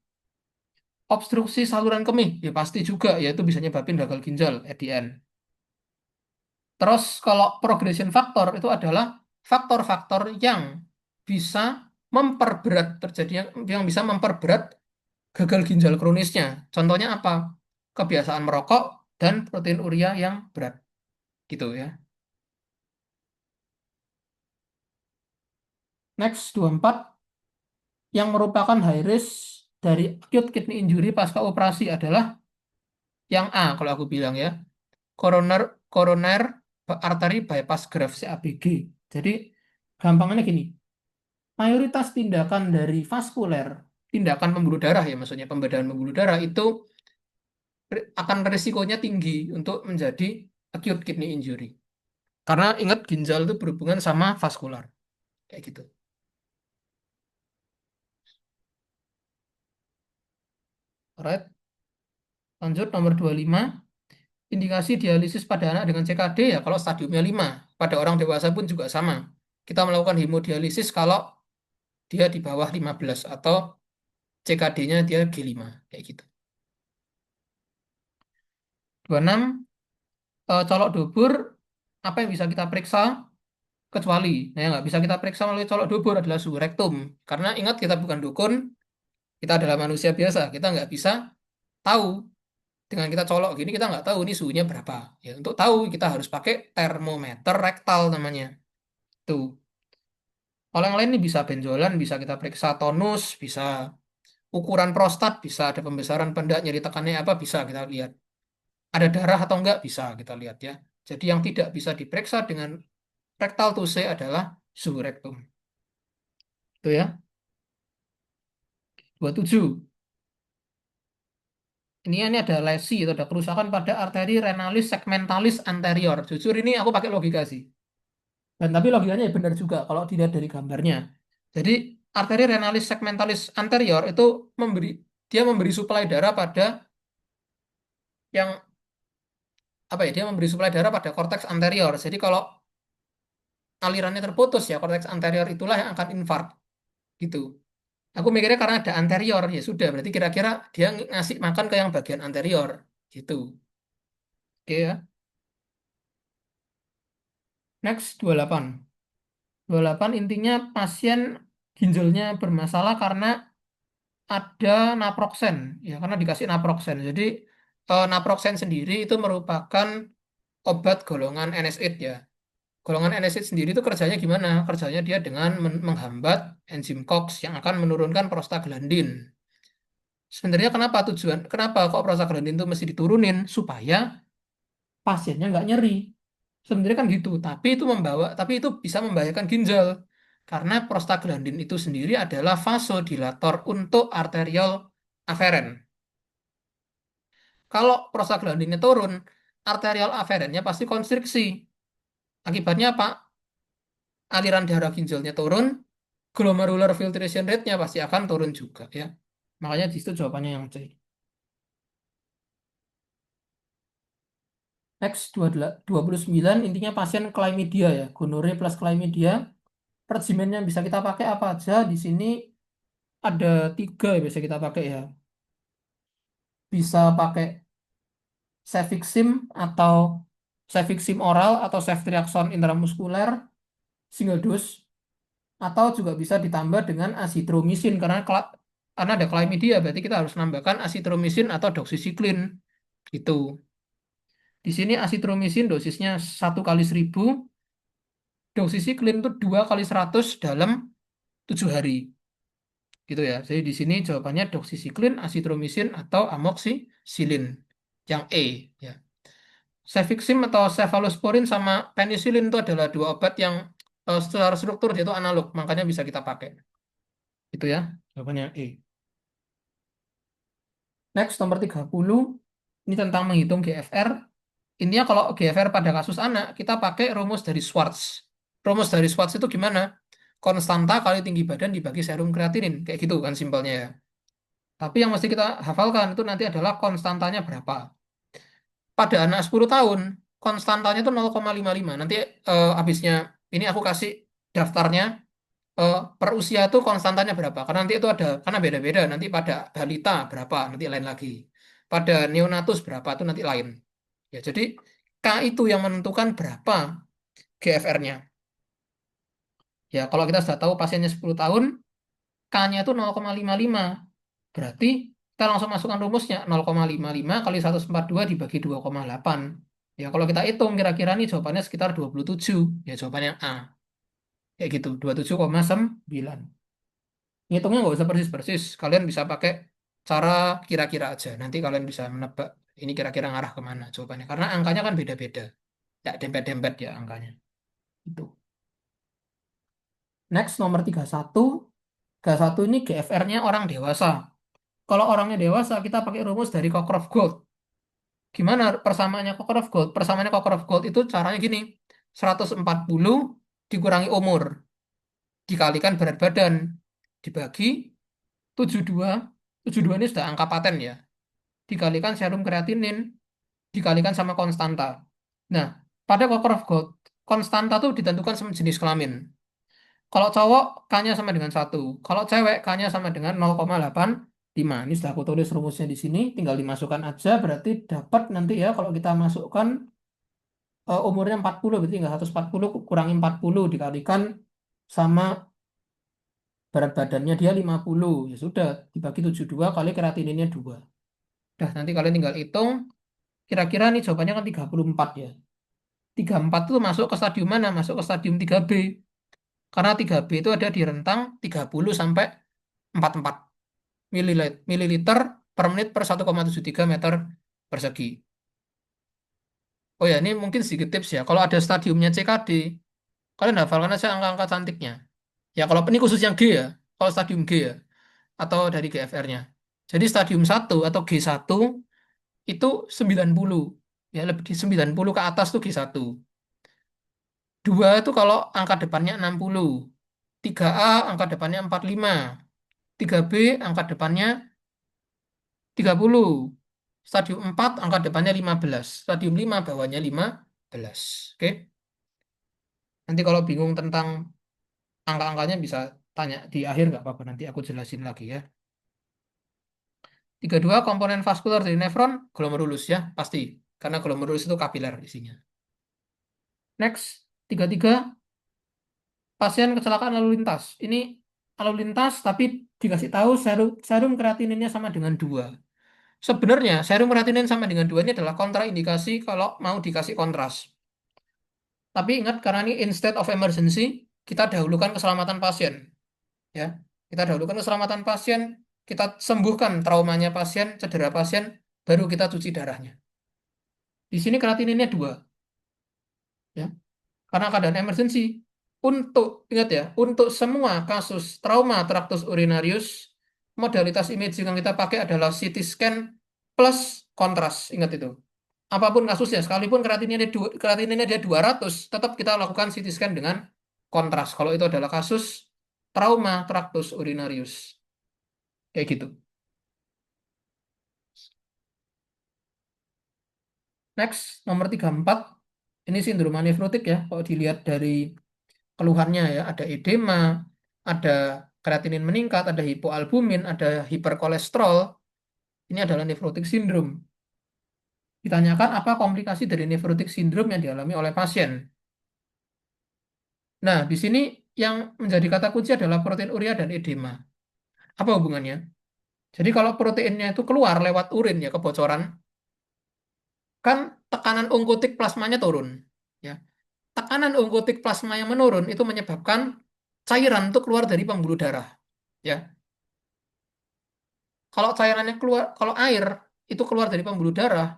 Speaker 1: Obstruksi saluran kemih ya pasti juga, yaitu bisa nyebabin gagal ginjal at the end. Terus kalau progression factor itu adalah faktor-faktor yang bisa memperberat terjadinya, yang bisa memperberat gagal ginjal kronisnya. Contohnya apa? Kebiasaan merokok dan protein urea yang berat gitu ya. Next 24 yang merupakan high risk dari acute kidney injury pasca operasi adalah yang A kalau aku bilang ya. Coroner coroner artery bypass graft CABG. Jadi gampangnya gini, mayoritas tindakan dari vaskuler, tindakan pembuluh darah ya maksudnya pembedahan pembuluh darah itu akan resikonya tinggi untuk menjadi acute kidney injury. Karena ingat ginjal itu berhubungan sama vaskular. Kayak gitu. Alright, lanjut nomor 25. Indikasi dialisis pada anak dengan CKD ya kalau stadiumnya 5. Pada orang dewasa pun juga sama. Kita melakukan hemodialisis kalau dia di bawah 15 atau CKD-nya dia G5 kayak gitu. 26, colok dubur apa yang bisa kita periksa kecuali nah yang nggak bisa kita periksa melalui colok dubur adalah suhu rektum. Karena ingat kita bukan dukun, kita adalah manusia biasa, kita nggak bisa tahu dengan kita colok gini kita nggak tahu ini suhunya berapa. Ya, untuk tahu kita harus pakai termometer rektal namanya. Tuh. Kalau yang lain ini bisa benjolan, bisa kita periksa tonus, bisa ukuran prostat, bisa ada pembesaran pendak, nyeri tekannya apa, bisa kita lihat. Ada darah atau enggak, bisa kita lihat ya. Jadi yang tidak bisa diperiksa dengan rektal tuse adalah suhu rektum. Itu ya. 27. Ini ada lesi atau ada kerusakan pada arteri renalis segmentalis anterior. Jujur ini aku pakai logika sih. Dan tapi logikanya ya benar juga kalau dilihat dari gambarnya. Jadi arteri renalis segmentalis anterior itu memberi suplai darah pada yang apa ya? Dia memberi suplai darah pada korteks anterior. Jadi kalau alirannya terputus ya korteks anterior itulah yang akan infark gitu. Aku mikirnya karena ada anterior ya sudah berarti kira-kira dia ngasih makan ke yang bagian anterior gitu. Oke ya. Next 28. 28 intinya pasien ginjalnya bermasalah karena ada naproxen ya karena dikasih naproxen. Jadi naproxen sendiri itu merupakan obat golongan NSAID ya. Golongan NSAID sendiri itu kerjanya gimana? Kerjanya dia dengan menghambat enzim COX yang akan menurunkan prostaglandin. Sebenarnya kenapa kok prostaglandin itu mesti diturunin? Supaya pasiennya nggak nyeri. Sebenarnya kan gitu, tapi itu bisa membahayakan ginjal. Karena prostaglandin itu sendiri adalah vasodilator untuk arterial aferen. Kalau prostaglandinnya turun, arterial aferennya pasti konstriksi. Akibatnya apa? Aliran darah ginjalnya turun, glomerular filtration rate-nya pasti akan turun juga ya. Makanya di situ jawabannya yang C. Next 29 intinya pasien chlamydia ya, gonorrhea plus chlamydia. Regimen yang bisa kita pakai apa aja? Di sini ada 3 yang bisa kita pakai ya. bisa pakai cefixim atau cefixim oral atau ceftriaxone intramuskuler single dose, atau juga bisa ditambah dengan asitromisin karena ada chlamydia berarti kita harus nambahkan asitromisin atau doxycycline gitu. Di sini asitromisin dosisnya 1 kali 1000, doxycycline itu 2 kali 100 dalam 7 hari gitu ya. Jadi di sini jawabannya doxycycline, asitromisin atau amoxicillin yang E ya. Cefixim atau cefalosporin sama penicillin itu adalah dua obat yang secara struktur dia itu analog, makanya bisa kita pakai. Itu ya, jawabannya E. Next, nomor 30. Ini tentang menghitung GFR. Intinya kalau GFR pada kasus anak, kita pakai rumus dari Schwartz. Rumus dari Schwartz itu gimana? Konstanta kali tinggi badan dibagi serum kreatinin. Kayak gitu kan simpelnya ya. Tapi yang mesti kita hafalkan itu nanti adalah konstantanya berapa. Pada anak 10 tahun, konstantanya itu 0,55. Nanti habisnya, ini aku kasih daftarnya per usia itu konstantanya berapa. Karena nanti itu ada, karena beda-beda. Nanti pada balita berapa, nanti lain lagi. Pada neonatus berapa, itu nanti lain. Ya, jadi K itu yang menentukan berapa GFR-nya. Ya, kalau kita sudah tahu pasiennya 10 tahun, K-nya itu 0,55. Berarti kita langsung masukkan rumusnya 0,55 kali 142 dibagi 2,8. Ya, kalau kita hitung kira-kira nih jawabannya sekitar 27. Ya, jawabannya A. Kayak gitu, 27,9. Ngitungnya nggak usah persis-persis. Kalian bisa pakai cara kira-kira aja. Nanti kalian bisa menebak ini kira-kira ngarah kemana jawabannya. Karena angkanya kan beda-beda. Nggak dempet-dempet ya angkanya. Itu. Next, nomor 31. 31 ini GFR-nya orang dewasa. Kalau orangnya dewasa, kita pakai rumus dari Cockcroft-Gault. Gimana persamaannya Cockcroft-Gault? Persamaannya Cockcroft-Gault itu caranya gini. 140 dikurangi umur. Dikalikan berat badan. Dibagi 72. 72 ini sudah angka paten ya. Dikalikan serum kreatinin. Dikalikan sama konstanta. Nah, pada Cockcroft-Gault, konstanta itu ditentukan sama jenis kelamin. Kalau cowok, K-nya sama dengan 1. Kalau cewek, K-nya sama dengan 0,85. Ini sudah aku tulis rumusnya di sini. Tinggal dimasukkan aja. Berarti dapat nanti ya kalau kita masukkan umurnya 40. Berarti tinggal 140 kurangi 40. Dikalikan sama berat badannya dia 50. Ya sudah. Dibagi 72 kali kreatininnya 2. Dah, nanti kalian tinggal hitung. Kira-kira nih jawabannya kan 34 ya. 34 itu masuk ke stadium mana? Masuk ke stadium 3B. Karena 3B itu ada di rentang 30 sampai 44 mililiter per menit per 1,73 meter persegi. Oh ya, ini mungkin sedikit tips ya. Kalau ada stadiumnya CKD, kalian hafalkan aja angka-angka cantiknya. Ya, kalau ini khusus yang G ya. Kalau stadium G ya. Atau dari GFR-nya. Jadi stadium 1 atau G1 itu 90. Ya, lebih di 90 ke atas tuh G1. 2 itu kalau angka depannya 60. 3A angka depannya 45. 3B angka depannya 30. Stadium 4 angka depannya 15. Stadium 5 bawahnya 15. Oke. Nanti kalau bingung tentang angka-angkanya bisa tanya di akhir nggak apa-apa. Nanti aku jelasin lagi ya. 32 komponen vaskular dari nefron glomerulus ya, pasti. Karena glomerulus itu kapiler isinya. Next, 33 pasien kecelakaan lalu lintas. Ini lalu lintas tapi dikasih tahu serum kreatininnya sama dengan 2. Sebenarnya serum kreatinin sama dengan 2 ini adalah kontraindikasi kalau mau dikasih kontras. Tapi ingat karena ini instead of emergency, kita dahulukan keselamatan pasien. Ya, kita dahulukan keselamatan pasien, kita sembuhkan traumanya pasien, cedera pasien, baru kita cuci darahnya. Di sini kreatininnya 2. Ya, karena keadaan emergency. Ingat ya, untuk semua kasus trauma traktus urinarius, modalitas imaging yang kita pakai adalah CT scan plus kontras. Ingat itu. Apapun kasusnya, sekalipun kreatininnya dia 200, tetap kita lakukan CT scan dengan kontras. Kalau itu adalah kasus trauma tractus urinarius. Kayak gitu. Next, nomor 34. Ini sindroma nefrotik ya. Kalau dilihat dari keluhannya ya, ada edema, ada kreatinin meningkat, ada hipoalbumin, ada hiperkolesterol. Ini adalah nephrotic syndrome. Ditanyakan apa komplikasi dari nephrotic syndrome yang dialami oleh pasien. Nah, di sini yang menjadi kata kunci adalah proteinuria dan edema. Apa hubungannya? Jadi kalau proteinnya itu keluar lewat urin ya kebocoran, kan tekanan onkotik plasmanya turun. Ya, tekanan onkotik plasma yang menurun itu menyebabkan cairan itu keluar dari pembuluh darah. Ya, kalau cairannya keluar, kalau air itu keluar dari pembuluh darah,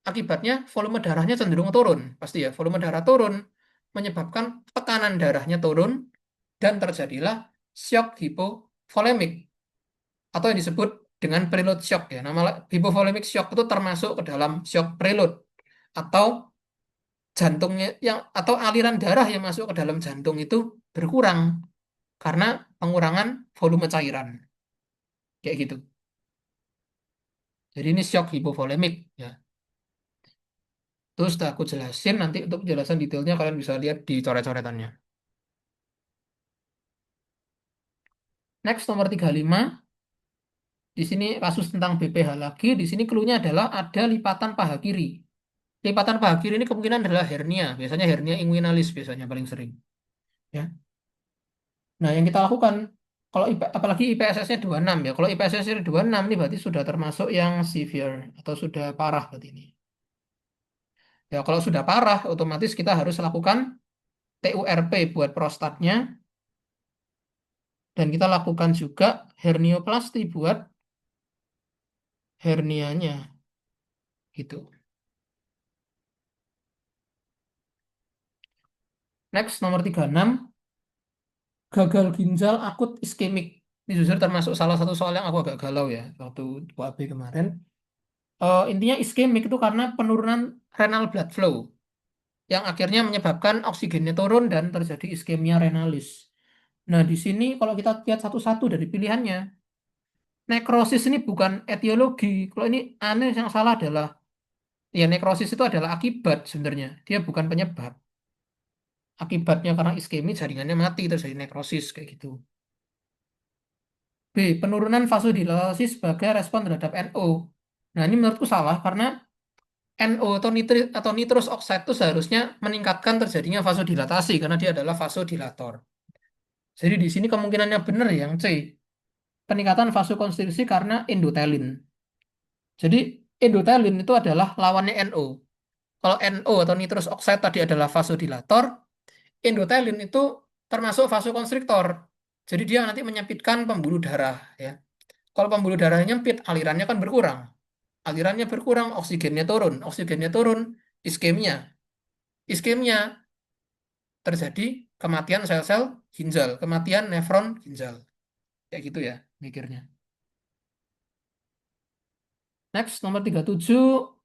Speaker 1: akibatnya volume darahnya cenderung turun. Pasti ya, volume darah turun menyebabkan tekanan darahnya turun dan terjadilah shock hipovolemik atau yang disebut dengan preload shock ya. Nama hypovolemic shock itu termasuk ke dalam shock preload atau jantungnya yang atau aliran darah yang masuk ke dalam jantung itu berkurang karena pengurangan volume cairan. Kayak gitu. Jadi ini shock hipovolemik ya. Terus aku jelasin nanti untuk penjelasan detailnya kalian bisa lihat di coret-coretannya. Next nomor 35. Di sini kasus tentang BPH lagi. Di sini clue-nya adalah ada lipatan paha kiri. Lipatan paha kiri ini kemungkinan adalah hernia. Biasanya hernia inguinalis biasanya paling sering. Ya. Nah, yang kita lakukan kalau apalagi IPSS-nya 26 ya. Kalau IPSS-nya 26 ini berarti sudah termasuk yang severe atau sudah parah berarti ini. Ya, kalau sudah parah otomatis kita harus lakukan TURP buat prostatnya dan kita lakukan juga hernioplasti buat hernianya gitu. Next nomor 36, gagal ginjal akut iskemik. Ini jujur termasuk salah satu soal yang aku agak galau ya waktu UAB kemarin. Intinya iskemik itu karena penurunan renal blood flow yang akhirnya menyebabkan oksigennya turun dan terjadi iskemia renalis. Nah, di sini kalau kita lihat satu-satu dari pilihannya, nekrosis ini bukan etiologi. Kalau ini aneh yang salah adalah ya nekrosis itu adalah akibat sebenarnya. Dia bukan penyebab. Akibatnya karena iskemi jaringannya mati terus jadi nekrosis kayak gitu. B. Penurunan vasodilatasi sebagai respon terhadap NO. Nah, ini menurutku salah karena NO atau nitrous oxide itu seharusnya meningkatkan terjadinya vasodilatasi karena dia adalah vasodilator. Jadi di sini kemungkinannya benar yang C. Peningkatan vasokonstriksi karena endotelin. Jadi endotelin itu adalah lawannya NO. Kalau NO atau nitrous oxide tadi adalah vasodilator, endotelin itu termasuk vasokonstriktor. Jadi dia nanti menyempitkan pembuluh darah ya. Kalau pembuluh darahnya nyempit, alirannya kan berkurang. Alirannya berkurang, oksigennya turun. Oksigennya turun, iskemia. Iskemia terjadi kematian sel-sel ginjal, kematian nefron ginjal. Kayak gitu ya mikirnya. Next, nomor 37,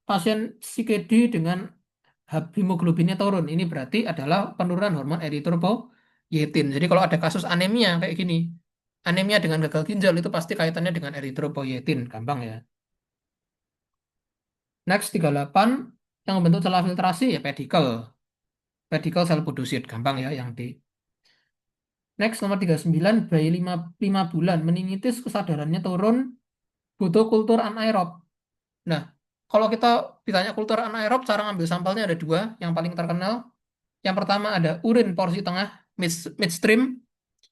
Speaker 1: pasien CKD dengan hemoglobinnya turun. Ini berarti adalah penurunan hormon eritropoietin. Jadi kalau ada kasus anemia kayak gini, anemia dengan gagal ginjal itu pasti kaitannya dengan eritropoietin. Gampang ya. Next, 38, yang membentuk celah filtrasi ya pedicle. Pedicle sel podosit. Gampang ya yang D. Next, nomor 39, bayi 5 bulan meningitis kesadarannya turun, butuh kultur anaerob. Nah, kalau kita ditanya kultur anaerob, cara ngambil sampelnya ada dua, yang paling terkenal. Yang pertama ada urin porsi tengah midstream,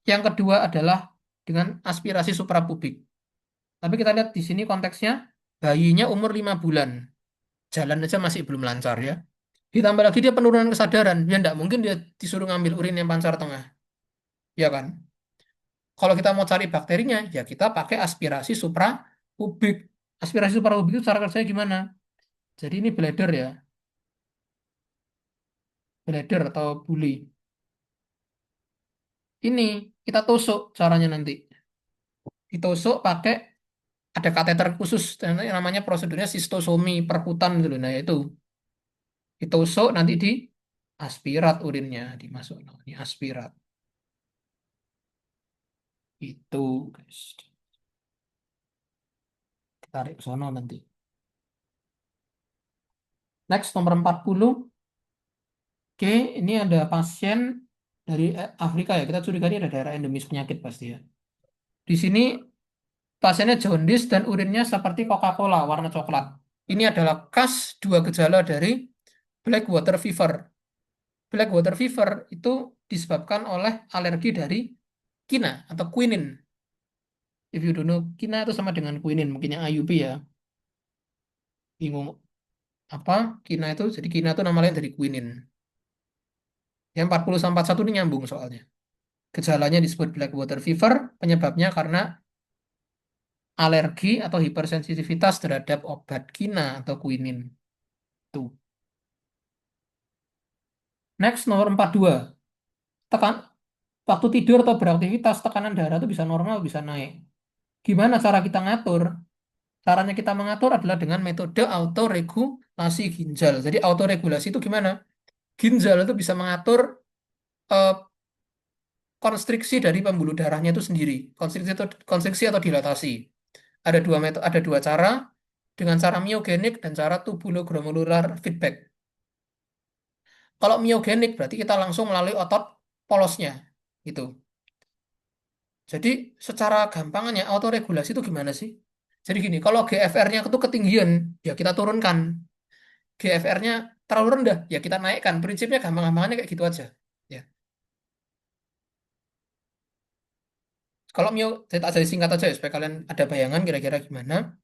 Speaker 1: yang kedua adalah dengan aspirasi suprapubik. Tapi kita lihat di sini konteksnya, bayinya umur 5 bulan, jalan aja masih belum lancar ya. Ditambah lagi dia penurunan kesadaran, ya enggak mungkin dia disuruh ngambil urin yang pancar tengah, ya kan? Kalau kita mau cari bakterinya, ya kita pakai aspirasi suprapubik. Aspirasi suprapubik itu cara kerjanya gimana? Jadi ini bladder ya, bladder atau buli. Ini kita tusuk caranya nanti. Ditusuk pakai ada kateter khusus, yang namanya prosedurnya sistosomi perkutan gitu loh. Nah itu ditusuk nanti di aspirat urinnya dimasuk. Nah, ini aspirat itu guys. Tarik ke sono nanti. Next nomor 40. Oke, ini ada pasien dari Afrika ya. Kita curiga ini ada daerah endemis penyakit pasti ya. Di sini pasiennya jaundice dan urinnya seperti Coca-Cola warna coklat. Ini adalah khas dua gejala dari black water fever. Black water fever itu disebabkan oleh alergi dari kina atau quinine. If you don't know, kina itu sama dengan quinine, mungkin yang IUP ya. Bingung apa? Kina itu, jadi kina itu nama lain dari quinine. Yang 40 sama 41 ini nyambung soalnya. Gejalanya disebut black water fever, penyebabnya karena alergi atau hipersensitivitas terhadap obat kina atau quinine. Tuh. Next, nomor 42. Tekan, waktu tidur atau beraktivitas, tekanan darah itu bisa normal, bisa naik. Gimana cara kita ngatur? Caranya kita mengatur adalah dengan metode autoregulasi ginjal. Jadi autoregulasi itu gimana? Ginjal itu bisa mengatur eh, konstriksi dari pembuluh darahnya itu sendiri. Konstriksi atau dilatasi. Ada dua metode, ada dua cara, dengan cara myogenik dan cara tubulogromerular feedback. Kalau myogenik berarti kita langsung melalui otot polosnya, gitu. Jadi secara gampangannya autoregulasi itu gimana sih? Jadi gini, kalau GFR-nya itu ketinggian, ya kita turunkan. GFR-nya terlalu rendah, ya kita naikkan. Prinsipnya gampang-gampangannya kayak gitu aja. Ya. Kalau saya tak jadi singkat aja ya, supaya kalian ada bayangan kira-kira gimana.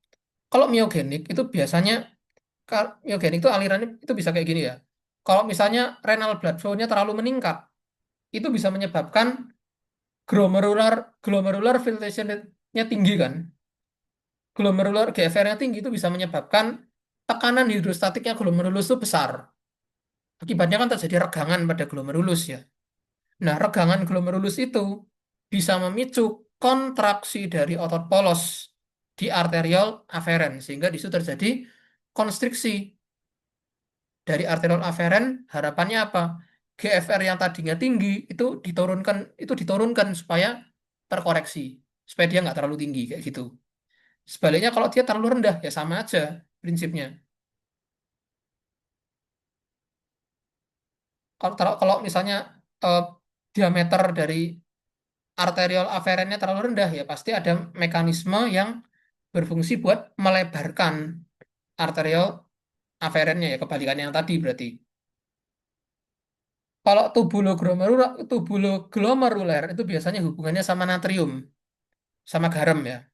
Speaker 1: Kalau myogenik itu biasanya, myogenik itu alirannya itu bisa kayak gini ya. Kalau misalnya renal blood flow-nya terlalu meningkat, itu bisa menyebabkan glomerular glomerular filtration-nya tinggi kan. Glomerular GFR-nya tinggi itu bisa menyebabkan tekanan hidrostatiknya glomerulus itu besar. Akibatnya kan terjadi regangan pada glomerulus ya. Nah, regangan glomerulus itu bisa memicu kontraksi dari otot polos di arterial aferen sehingga di situ terjadi konstriksi dari arterial aferen. Harapannya apa? GFR yang tadinya tinggi itu diturunkan supaya terkoreksi, supaya dia nggak terlalu tinggi kayak gitu. Sebaliknya kalau dia terlalu rendah ya sama aja prinsipnya. Kalau misalnya eh, diameter dari arterial aferennya terlalu rendah ya pasti ada mekanisme yang berfungsi buat melebarkan arterial aferennya ya kebalikannya yang tadi berarti. Kalau tubuloglomeruler itu biasanya hubungannya sama natrium, sama garam ya.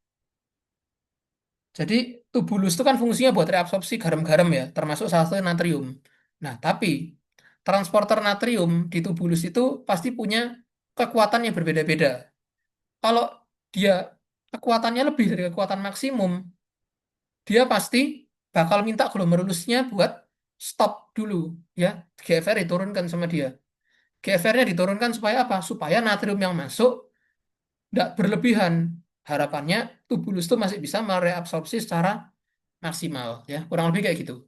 Speaker 1: Jadi tubulus itu kan fungsinya buat reabsorpsi garam-garam ya, termasuk salah satu natrium. Nah, tapi transporter natrium di tubulus itu pasti punya kekuatan yang berbeda-beda. Kalau dia kekuatannya lebih dari kekuatan maksimum, dia pasti bakal minta glomerulusnya buat stop dulu ya. GFR diturunkan sama dia. GFR-nya diturunkan supaya apa? Supaya natrium yang masuk tidak berlebihan. Harapannya tubulus itu masih bisa mereabsorpsi secara maksimal ya. Kurang lebih kayak gitu.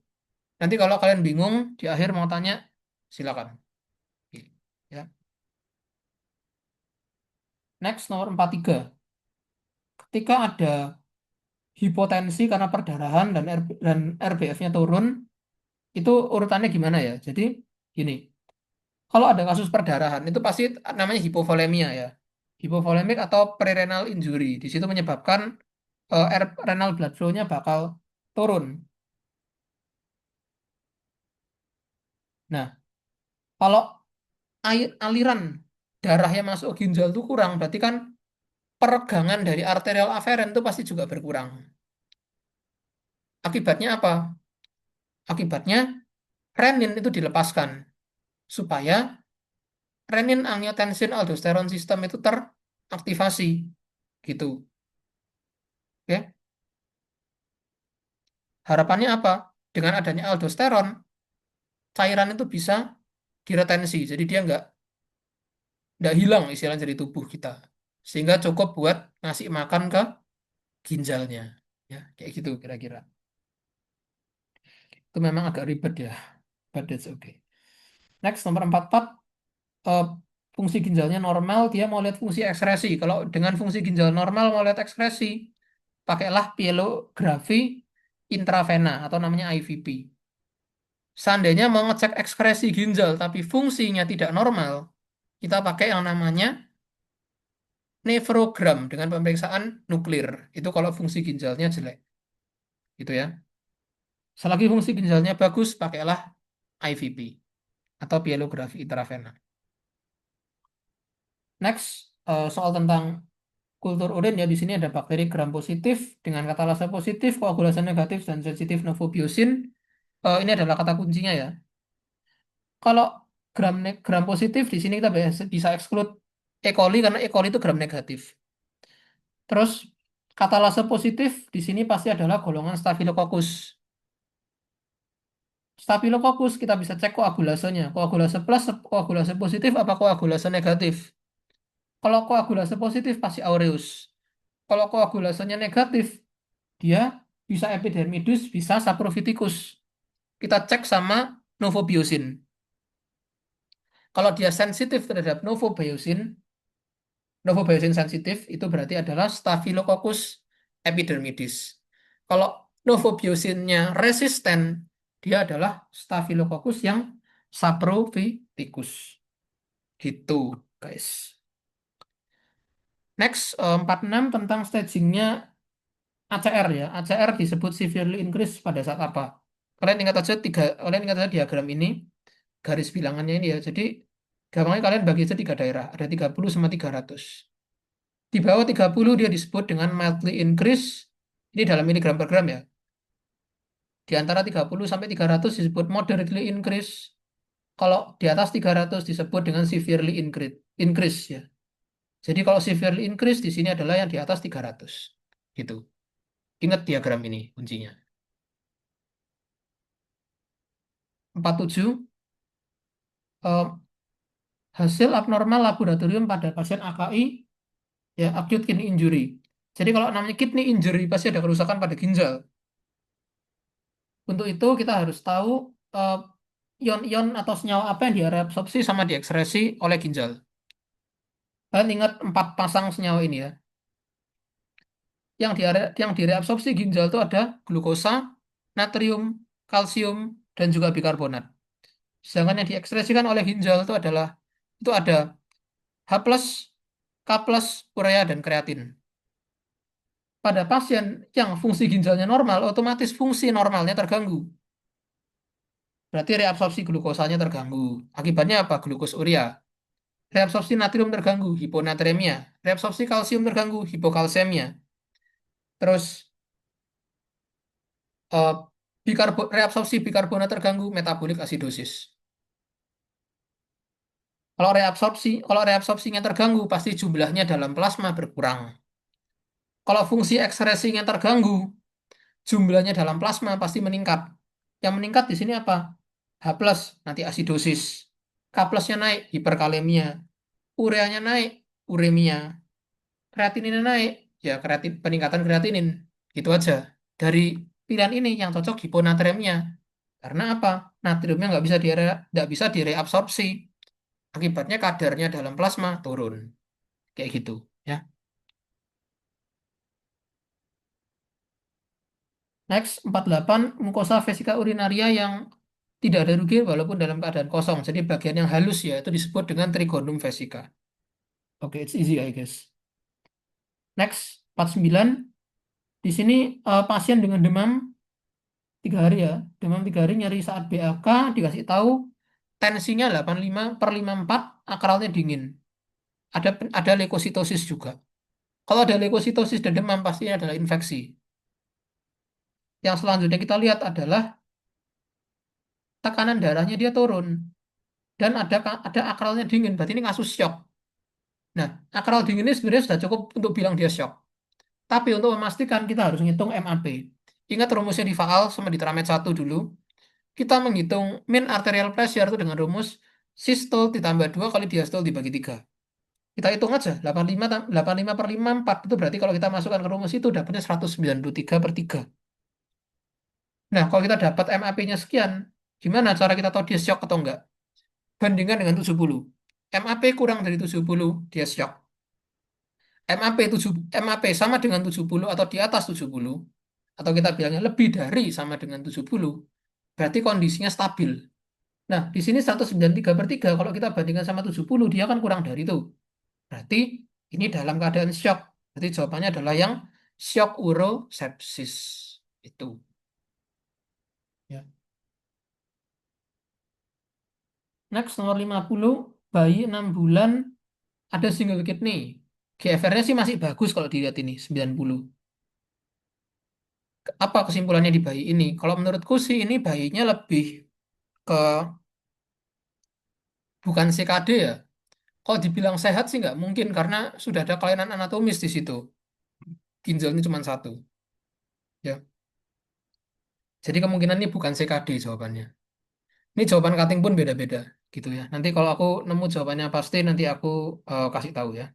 Speaker 1: Nanti kalau kalian bingung di akhir mau tanya silakan. Ya. Next nomor 43. Ketika ada hipotensi karena perdarahan dan RBF-nya turun, itu urutannya gimana ya? Jadi gini, kalau ada kasus perdarahan itu pasti namanya hipovolemia ya. Hipovolemik atau prerenal injury. Di situ menyebabkan renal blood flow-nya bakal turun. Nah, kalau aliran darah yang masuk ginjal itu kurang, berarti kan peregangan dari arterial aferen itu pasti juga berkurang. Akibatnya apa? Akibatnya renin itu dilepaskan supaya renin angiotensin aldosteron sistem itu teraktivasi gitu. Ya. Harapannya apa? Dengan adanya aldosteron, cairan itu bisa diretensi. Jadi dia nggak hilang istilahnya dari tubuh kita. Sehingga cukup buat ngasih makan ke ginjalnya. Ya, kayak gitu kira-kira. Itu memang agak ribet ya, but that's okay. Next, nomor 44, eh, fungsi ginjalnya normal, dia mau lihat fungsi ekskresi. Kalau dengan fungsi ginjal normal mau lihat ekskresi, pakailah pielografi intravena atau namanya IVP. Seandainya mau ngecek ekskresi ginjal tapi fungsinya tidak normal, kita pakai yang namanya nefrogram dengan pemeriksaan nuklir. Itu kalau fungsi ginjalnya jelek. Gitu ya. Selagi fungsi ginjalnya bagus, pakailah IVP atau pielografi intravena. Next, soal tentang kultur urin ya, di sini ada bakteri gram positif dengan katalase positif, koagulasi negatif dan sensitif novobiosin. Ini adalah kata kuncinya ya. Kalau gram positif di sini kita bisa exclude E. coli karena E. coli itu gram negatif. Terus katalase positif di sini pasti adalah golongan Staphylococcus. Staphylococcus kita bisa cek koagulasenya. Koagulase plus, koagulase positif apa koagulase negatif? Kalau koagulase positif pasti aureus. Kalau koagulasenya negatif, dia bisa epidermidis, bisa saprophyticus. Kita cek sama novobiosin. Kalau dia sensitif terhadap novobiosin sensitif, itu berarti adalah Staphylococcus epidermidis. Kalau novobiosinnya resisten, dia adalah Staphylococcus yang saprophyticus. Gitu, guys. Next, 46 tentang stagingnya ACR ya. ACR disebut severely increase pada saat apa? Kalian ingat aja diagram ini, garis bilangannya ini ya. Jadi gampangnya kalian bagi aja tiga daerah, ada 30 sama 300. Di bawah 30 dia disebut dengan mildly increase. Ini dalam miligram per gram ya. Di antara 30 sampai 300 disebut moderately increase. Kalau di atas 300 disebut dengan severely increase ya. Jadi kalau severely increase di sini adalah yang di atas 300. Gitu. Ingat diagram ini kuncinya. 47, eh, hasil abnormal laboratorium pada pasien AKI ya, acute kidney injury. Jadi kalau namanya kidney injury pasti ada kerusakan pada ginjal. Untuk itu kita harus tahu eh, ion-ion atau senyawa apa yang diabsorpsi sama diekskresi oleh ginjal. Kalian ingat 4 pasang senyawa ini ya. Yang direabsorpsi ginjal itu ada glukosa, natrium, kalsium, dan juga bikarbonat. Sedangkan yang diekspresikan oleh ginjal itu ada H+, K+, urea, dan kreatin. Pada pasien yang fungsi ginjalnya normal, otomatis fungsi normalnya terganggu. Berarti reabsorpsi glukosanya terganggu. Akibatnya apa? Glukosuria. Reabsorpsi natrium terganggu, hiponatremia. Reabsorpsi kalsium terganggu, hipokalsemia. Terus eh, reabsorpsi bikarbonat terganggu, metabolik asidosis. Kalau reabsorpsinya terganggu, pasti jumlahnya dalam plasma berkurang. Kalau fungsi ekskresinya terganggu, jumlahnya dalam plasma pasti meningkat. Yang meningkat di sini apa? H+, nanti asidosis. K+-nya naik, hiperkalemia. Ureanya naik, uremia. Kreatininnya naik, ya peningkatan kreatinin. Gitu aja. Dari pilihan ini yang cocok hiponatremia. Karena apa? Natriumnya nggak bisa direabsorpsi. Akibatnya kadarnya dalam plasma turun. Kayak gitu. Ya. Next, 48, mukosa vesika urinaria yang tidak ada rugi walaupun dalam keadaan kosong. Jadi bagian yang halus ya, itu disebut dengan trigonum vesica. Oke, it's easy I guess. Next, 49, di sini pasien dengan demam 3 hari ya. Demam 3 hari, nyeri saat BAK, dikasih tahu tensinya 85/54, akralnya dingin. Ada leukositosis juga. Kalau ada leukositosis dan demam, pastinya adalah infeksi. Yang selanjutnya kita lihat adalah tekanan darahnya dia turun. Dan ada akralnya dingin, berarti ini kasus shock. Nah, akral dingin ini sebenarnya sudah cukup untuk bilang dia shock. Tapi untuk memastikan kita harus ngitung MAP. Ingat rumusnya di Faal sama di Tramed 1 dulu. Kita menghitung mean arterial pressure itu dengan rumus sistole ditambah 2 kali diastole dibagi 3. Kita hitung aja, 85/54 itu berarti kalau kita masukkan ke rumus itu dapatnya 193/3. Nah, kalau kita dapat MAP-nya sekian, gimana cara kita tahu dia shock atau enggak? Bandingkan dengan 70. MAP kurang dari 70, dia shock. MAP sama dengan 70 atau di atas 70, atau kita bilangnya lebih dari sama dengan 70, berarti kondisinya stabil. Nah, di sini 193/3, kalau kita bandingkan sama 70, dia kan kurang dari itu. Berarti Ini dalam keadaan shock. Jadi jawabannya adalah yang shock urosepsis. Itu. Ya. Next, nomor 50, bayi 6 bulan ada single kidney. GFR-nya sih masih bagus kalau dilihat ini, 90. Apa kesimpulannya di bayi ini? Kalau menurutku sih ini bayinya lebih ke bukan CKD ya. Kalau dibilang sehat sih nggak mungkin karena sudah ada kelainan anatomis di situ. Ginjalnya cuma satu. Ya. Jadi kemungkinan ini bukan CKD jawabannya. Ini jawaban cutting pun beda-beda gitu ya. Nanti kalau aku nemu jawabannya pasti nanti aku kasih tahu ya.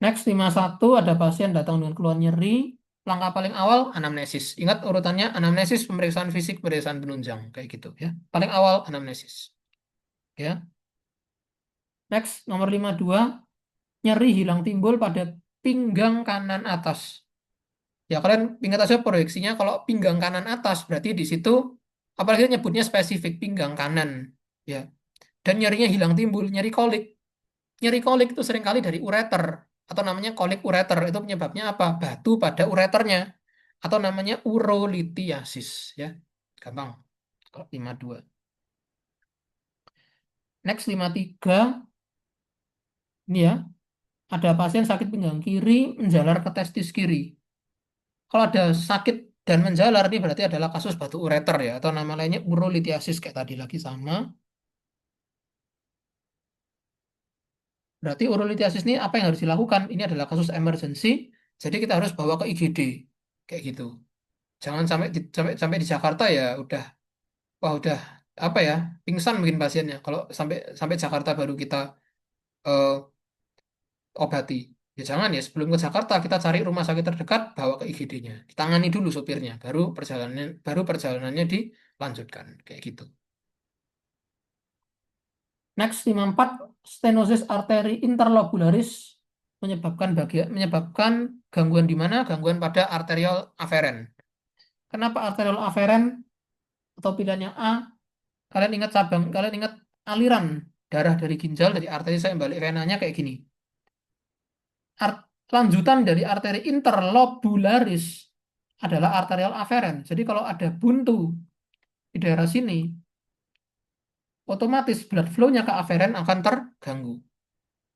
Speaker 1: Next 51 ada pasien datang dengan keluhan nyeri. Langkah paling awal anamnesis. Ingat urutannya anamnesis, pemeriksaan fisik, pemeriksaan penunjang kayak gitu ya. Paling awal anamnesis ya. Next nomor 52 nyeri hilang timbul pada pinggang kanan atas. Ya kalian ingat aja proyeksinya kalau pinggang kanan atas berarti di situ apalagi nyebutnya spesifik pinggang kanan ya. Dan nyerinya hilang timbul, nyeri kolik. Nyeri kolik itu seringkali dari ureter atau namanya kolik ureter. Itu penyebabnya apa? Batu pada ureternya atau namanya urolithiasis ya. Gampang. Kalau 52. Next 53 ini ya, ada pasien sakit pinggang kiri menjalar ke testis kiri. Kalau ada sakit dan menjalar ini berarti adalah kasus batu ureter ya atau nama lainnya urolithiasis kayak tadi lagi sama. Berarti urolithiasis ini apa yang harus dilakukan? Ini adalah kasus emergency, jadi kita harus bawa ke IGD kayak gitu. Jangan sampai di Jakarta ya udah wah udah apa ya pingsan mungkin pasiennya. Kalau sampai sampai Jakarta baru kita eh, obati. Ya jangan ya sebelum ke Jakarta kita cari rumah sakit terdekat bawa ke IGD-nya. Ditangani dulu sopirnya, baru perjalanannya dilanjutkan kayak gitu. Next 54 stenosis arteri interlobularis menyebabkan gangguan di mana? Gangguan pada arterial aferen. Kenapa arterial aferen? Atau pilihan yang A, kalian ingat aliran darah dari ginjal dari arteri sampai balik venanya kayak gini. Lanjutan dari arteri interlobularis adalah arterial aferen. Jadi kalau ada buntu di daerah sini, otomatis blood flow-nya ke aferen akan terganggu.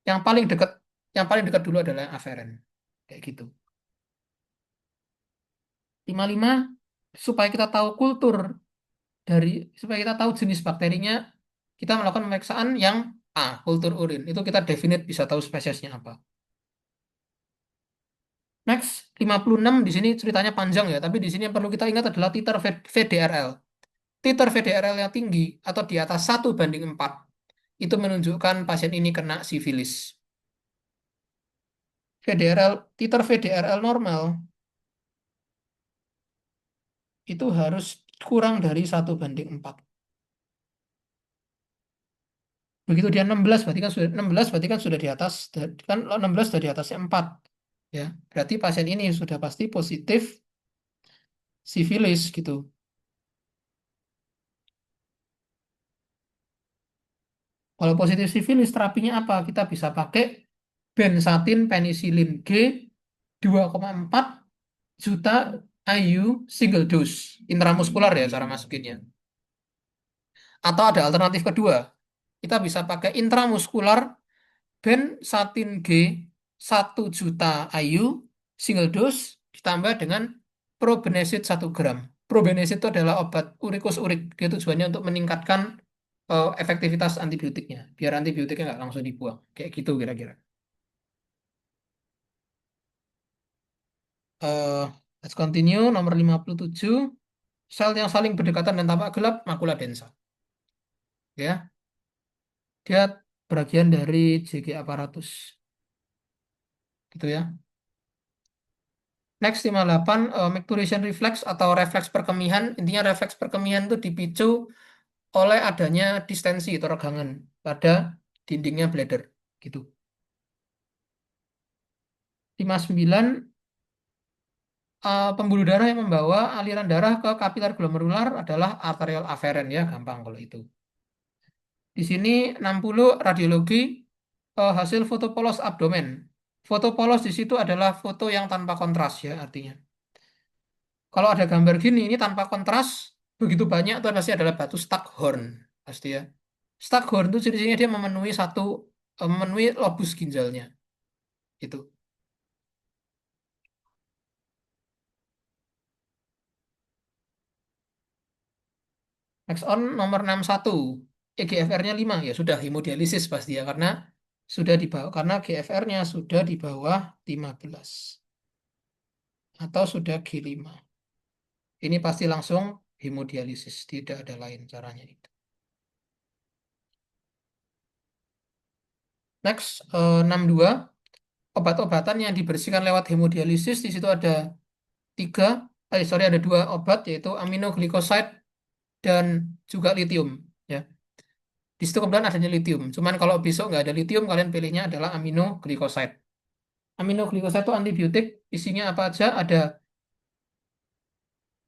Speaker 1: Yang paling dekat yang paling dekat dulu adalah yang aferen. Kayak gitu. 55 supaya kita tahu supaya kita tahu jenis bakterinya, kita melakukan pemeriksaan yang A, kultur urin. Itu kita definite bisa tahu spesiesnya apa. Next, 56 di sini ceritanya panjang ya, tapi di sini yang perlu kita ingat adalah titer VDRL. Titer VDRL yang tinggi atau di atas 1:4 itu menunjukkan pasien ini kena sifilis. Titer VDRL normal itu harus kurang dari 1:4. Begitu dia 16 berarti kan sudah 16 berarti kan sudah di atas kan 16 sudah di atasnya 4. Ya, berarti pasien ini sudah pasti positif sifilis gitu. Kalau positif sifilis terapinya apa? Kita bisa pakai benzathine penisilin G 2,4 juta IU single dose intramuskular ya cara masukinnya. Atau ada alternatif kedua. Kita bisa pakai intramuskular benzathine G 1 juta IU single dose ditambah dengan probenesid 1 gram. Probenesid itu adalah obat urikus urik. Dia tujuannya untuk meningkatkan efektivitas antibiotiknya. Biar antibiotiknya nggak langsung dibuang. Kayak gitu kira-kira. Eh, let's continue. Nomor 57. Sel yang saling berdekatan dan tampak gelap, makula densa. Ya, dia bagian dari JG aparatus. Gitu ya. Next 58, micturition reflex atau refleks perkemihan. Intinya refleks perkemihan itu dipicu oleh adanya distensi atau regangan pada dindingnya bladder. Gitu. 59, pembuluh darah yang membawa aliran darah ke kapiler glomerular adalah arterial aferen ya, gampang kalau itu. Di sini 60 radiologi hasil foto polos abdomen. Foto polos di situ adalah foto yang tanpa kontras ya artinya. Kalau ada gambar gini, ini tanpa kontras, begitu banyak itu pasti adalah batu Staghorn, pasti ya. Staghorn itu ciri-cirinya dia memenuhi lobus ginjalnya, itu. Next on nomor 61, EGFR-nya 5 ya sudah hemodialisis pasti ya karena GFR-nya sudah di bawah 15 atau sudah G5. Ini pasti langsung hemodialisis, tidak ada lain caranya itu. Next, 62. Obat-obatan yang dibersihkan lewat hemodialisis di situ ada tiga, ada dua obat yaitu aminoglikoside dan juga litium. Ya, di situ kebetulan adanya litium. Cuman kalau besok nggak ada litium, kalian pilihnya adalah aminoglikoside. Aminoglikoside itu antibiotik, isinya apa aja? Ada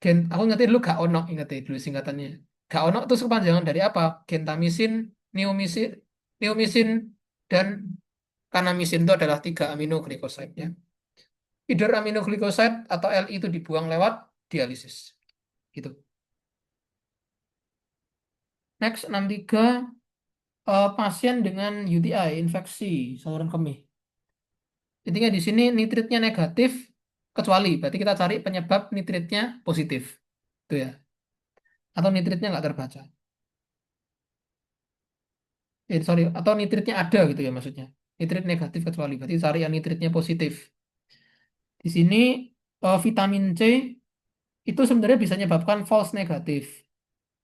Speaker 1: aku ngerti dulu gak ono, ingat dulu singkatannya. Gak ono itu kepanjangan dari apa? Gentamisin, neomisin, neomisin, dan kanamisin itu adalah tiga aminoglikoside ya. Either aminoglikoside atau Li itu dibuang lewat dialisis. Gitu. Next 63, pasien dengan UTI, infeksi saluran kemih. Intinya di sini nitritnya negatif kecuali berarti kita cari penyebab nitritnya positif. Itu ya. Atau nitritnya nggak terbaca. Sorry, atau nitritnya ada gitu ya maksudnya. Nitrit negatif kecuali berarti cari yang nitritnya positif. Di sini vitamin C itu sebenarnya bisa menyebabkan false negatif.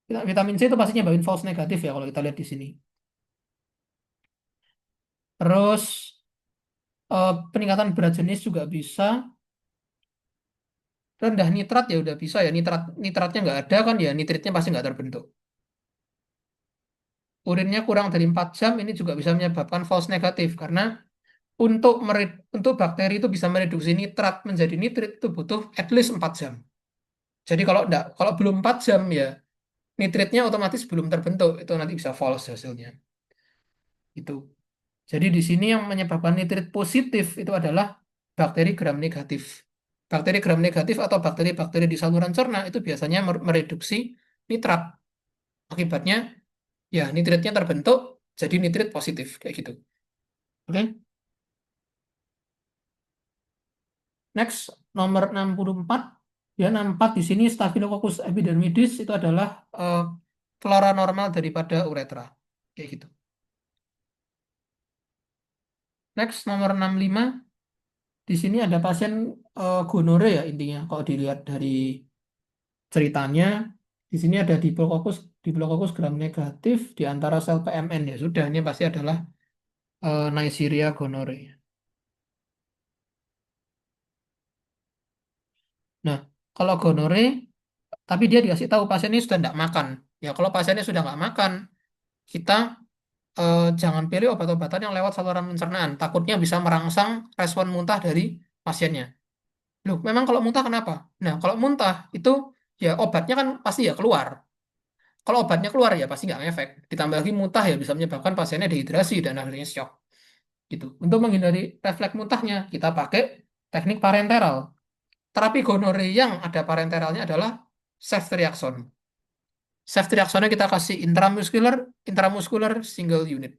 Speaker 1: Vitamin C itu pasti nyebabin false negatif ya kalau kita lihat di sini. Terus peningkatan berat jenis juga bisa. Rendah nitrat ya udah bisa ya. Nitratnya nggak ada kan ya nitritnya pasti nggak terbentuk. Urinnya kurang dari 4 jam ini juga bisa menyebabkan false negatif karena untuk bakteri itu bisa mereduksi nitrat menjadi nitrit itu butuh at least 4 jam. Jadi kalau belum 4 jam ya nitritnya otomatis belum terbentuk itu nanti bisa false hasilnya. Itu. Jadi di sini yang menyebabkan nitrit positif itu adalah bakteri gram negatif. Bakteri gram negatif atau bakteri-bakteri di saluran cerna itu biasanya mereduksi nitrat. Akibatnya ya nitritnya terbentuk jadi nitrit positif kayak gitu. Oke. Next nomor 64 ya 64 di sini Staphylococcus epidermidis itu adalah flora normal daripada uretra. Kayak gitu. Next nomor 65 di sini ada pasien gonore ya intinya kalau dilihat dari ceritanya di sini ada Diplococcus gram negatif di antara sel PMN ya sudah ini pasti adalah Neisseria gonorrhea. Nah, kalau gonore, tapi dia dikasih tahu pasien ini sudah tidak makan. Ya, kalau pasiennya sudah nggak makan, kita jangan pilih obat-obatan yang lewat saluran pencernaan. Takutnya bisa merangsang respon muntah dari pasiennya. Loh, memang kalau muntah kenapa? Nah, kalau muntah itu ya obatnya kan pasti ya keluar. Kalau obatnya keluar ya pasti nggak ngefek. Ditambah lagi muntah ya bisa menyebabkan pasiennya dehidrasi dan akhirnya shock. Gitu. Untuk menghindari refleks muntahnya, kita pakai teknik parenteral. Terapi gonore yang ada parenteralnya adalah ceftriaxone. Ceftriaxone kita kasih intramuscular single unit.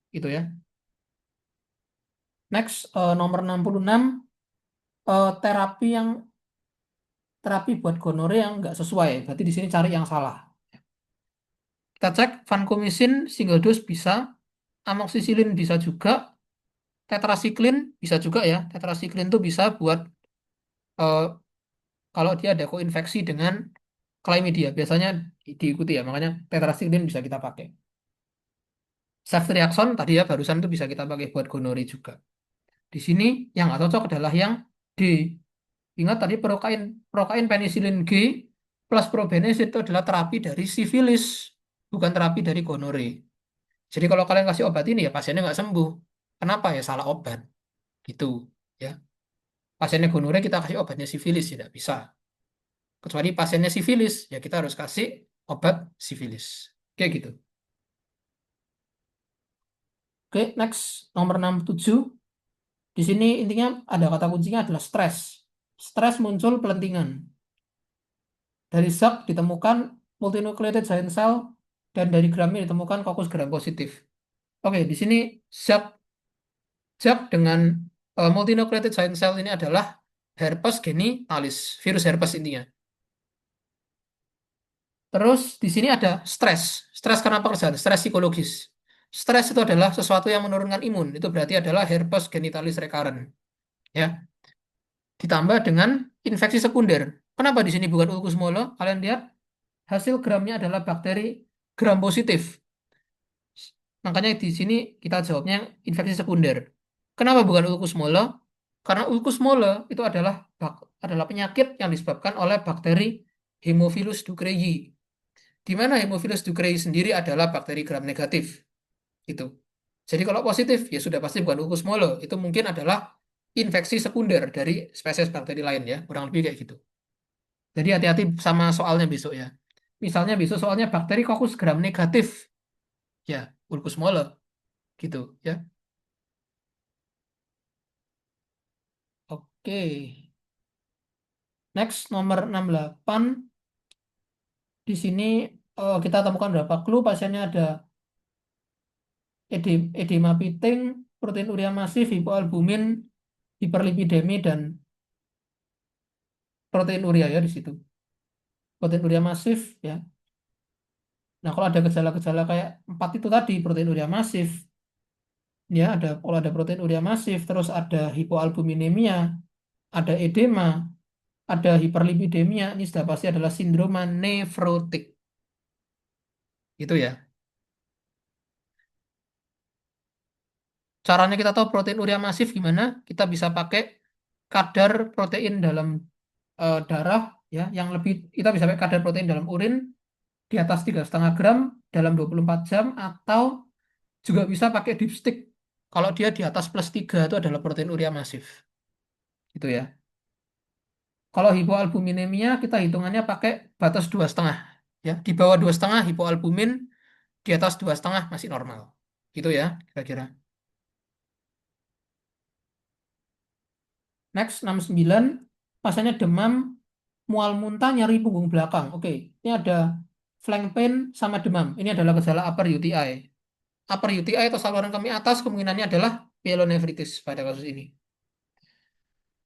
Speaker 1: Itu ya. Next, nomor 66, terapi buat gonore yang nggak sesuai. Berarti di sini cari yang salah. Kita cek vancomycin single dose bisa, amoxicillin bisa juga, tetracycline bisa juga ya. Tetracycline itu bisa buat eh, kalau dia ada koinfeksi dengan chlamydia. Biasanya diikuti ya, makanya tetracycline bisa kita pakai. Ceftriaxone tadi ya barusan itu bisa kita pakai buat gonore juga. Di sini yang nggak cocok adalah yang D. Ingat tadi prokain penisilin G plus probenecid itu adalah terapi dari sifilis, bukan terapi dari gonore. Jadi kalau kalian kasih obat ini ya pasiennya nggak sembuh. Kenapa ya salah obat? Gitu ya. Pasiennya gonore kita kasih obatnya sifilis tidak bisa. Kecuali pasiennya sifilis ya kita harus kasih obat sifilis. Kayak gitu. Oke, next nomor 67. Di sini intinya ada kata kuncinya adalah stres. Stres muncul pelentingan. Dari zat ditemukan multinucleated giant cell dan dari gramnya ditemukan kokus gram positif. Oke, di sini zat zat dengan multinucleated giant cell ini adalah herpes genitalis, virus herpes intinya. Terus di sini ada stres. Stres karena pekerjaan, stres psikologis. Stres itu adalah sesuatu yang menurunkan imun. Itu berarti adalah herpes genitalis recurrent. Ya, ditambah dengan infeksi sekunder. Kenapa di sini bukan ulcus molle? Kalian lihat hasil gramnya adalah bakteri gram positif. Makanya di sini kita jawabnya infeksi sekunder. Kenapa bukan ulcus molle? Karena ulcus molle itu adalah penyakit yang disebabkan oleh bakteri Haemophilus ducreyi. Di mana Haemophilus ducreyi sendiri adalah bakteri gram negatif. Itu. Jadi kalau positif ya sudah pasti bukan ulcus molle. Itu mungkin adalah infeksi sekunder dari spesies bakteri lain ya, kurang lebih kayak gitu. Jadi hati-hati sama soalnya besok ya. Misalnya besok soalnya bakteri Coccus gram negatif, ya ulcus molle gitu ya. Oke. Next nomor 68. Di sini kita temukan berapa clue pasiennya ada edema piting, protein urea masif, hipoalbumin, hiperlipidemi dan protein urea ya di situ. Protein urea masif ya. Nah, kalau ada gejala-gejala kayak 4 itu tadi, protein urea masif, ya kalau ada protein urea masif, terus ada hipoalbuminemia, ada edema, ada hiperlipidemia, ini sudah pasti adalah sindroma nefrotik. Itu ya. Caranya kita tahu protein urea masif gimana? Kita bisa pakai kadar protein dalam darah ya, yang lebih kita bisa pakai kadar protein dalam urin di atas 3,5 gram dalam 24 jam atau juga bisa pakai dipstick. Kalau dia di atas +3 itu adalah protein urea masif. Gitu ya. Kalau hipoalbuminemia kita hitungannya pakai batas 2,5 ya. Di bawah 2,5 hipoalbumin, di atas 2,5 masih normal. Gitu ya, kira-kira. Next 69, pasiennya demam, mual muntah, nyeri punggung belakang. Oke, ini ada flank pain sama demam. Ini adalah gejala upper UTI. Upper UTI atau saluran kemih atas kemungkinannya adalah pyelonefritis pada kasus ini.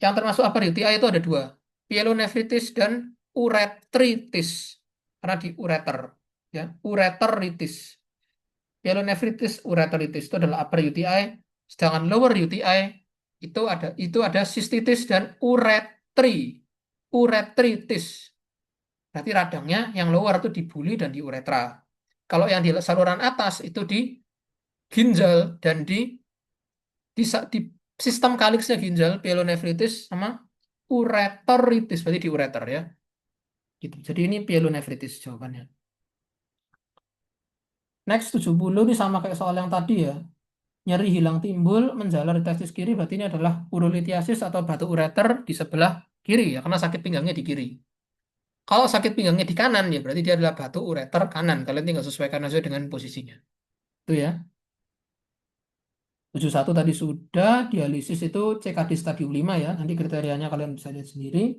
Speaker 1: Yang termasuk upper UTI itu ada dua, pyelonefritis dan uretritis. Karena di ureter, ya, ureteritis. Pyelonefritis, ureteritis itu adalah upper UTI, sedangkan lower UTI itu ada sistitis dan uretritis. Berarti radangnya yang lower itu di buli dan di uretra. Kalau yang di saluran atas itu di ginjal dan di sistem kaliksnya ginjal, pyelonefritis sama ureteritis, berarti di ureter ya. Gitu. Jadi ini pyelonefritis jawabannya. Next 70 ini sama kayak soal yang tadi ya. Nyeri hilang timbul, menjalar di testis kiri, berarti ini adalah urolithiasis atau batu ureter di sebelah kiri ya, karena sakit pinggangnya di kiri. Kalau sakit pinggangnya di kanan ya berarti dia adalah batu ureter kanan. Kalian tinggal sesuaikan aja dengan posisinya. Itu ya. 71 tadi sudah, dialisis itu CKD stadium 5 ya. Nanti kriterianya kalian bisa lihat sendiri.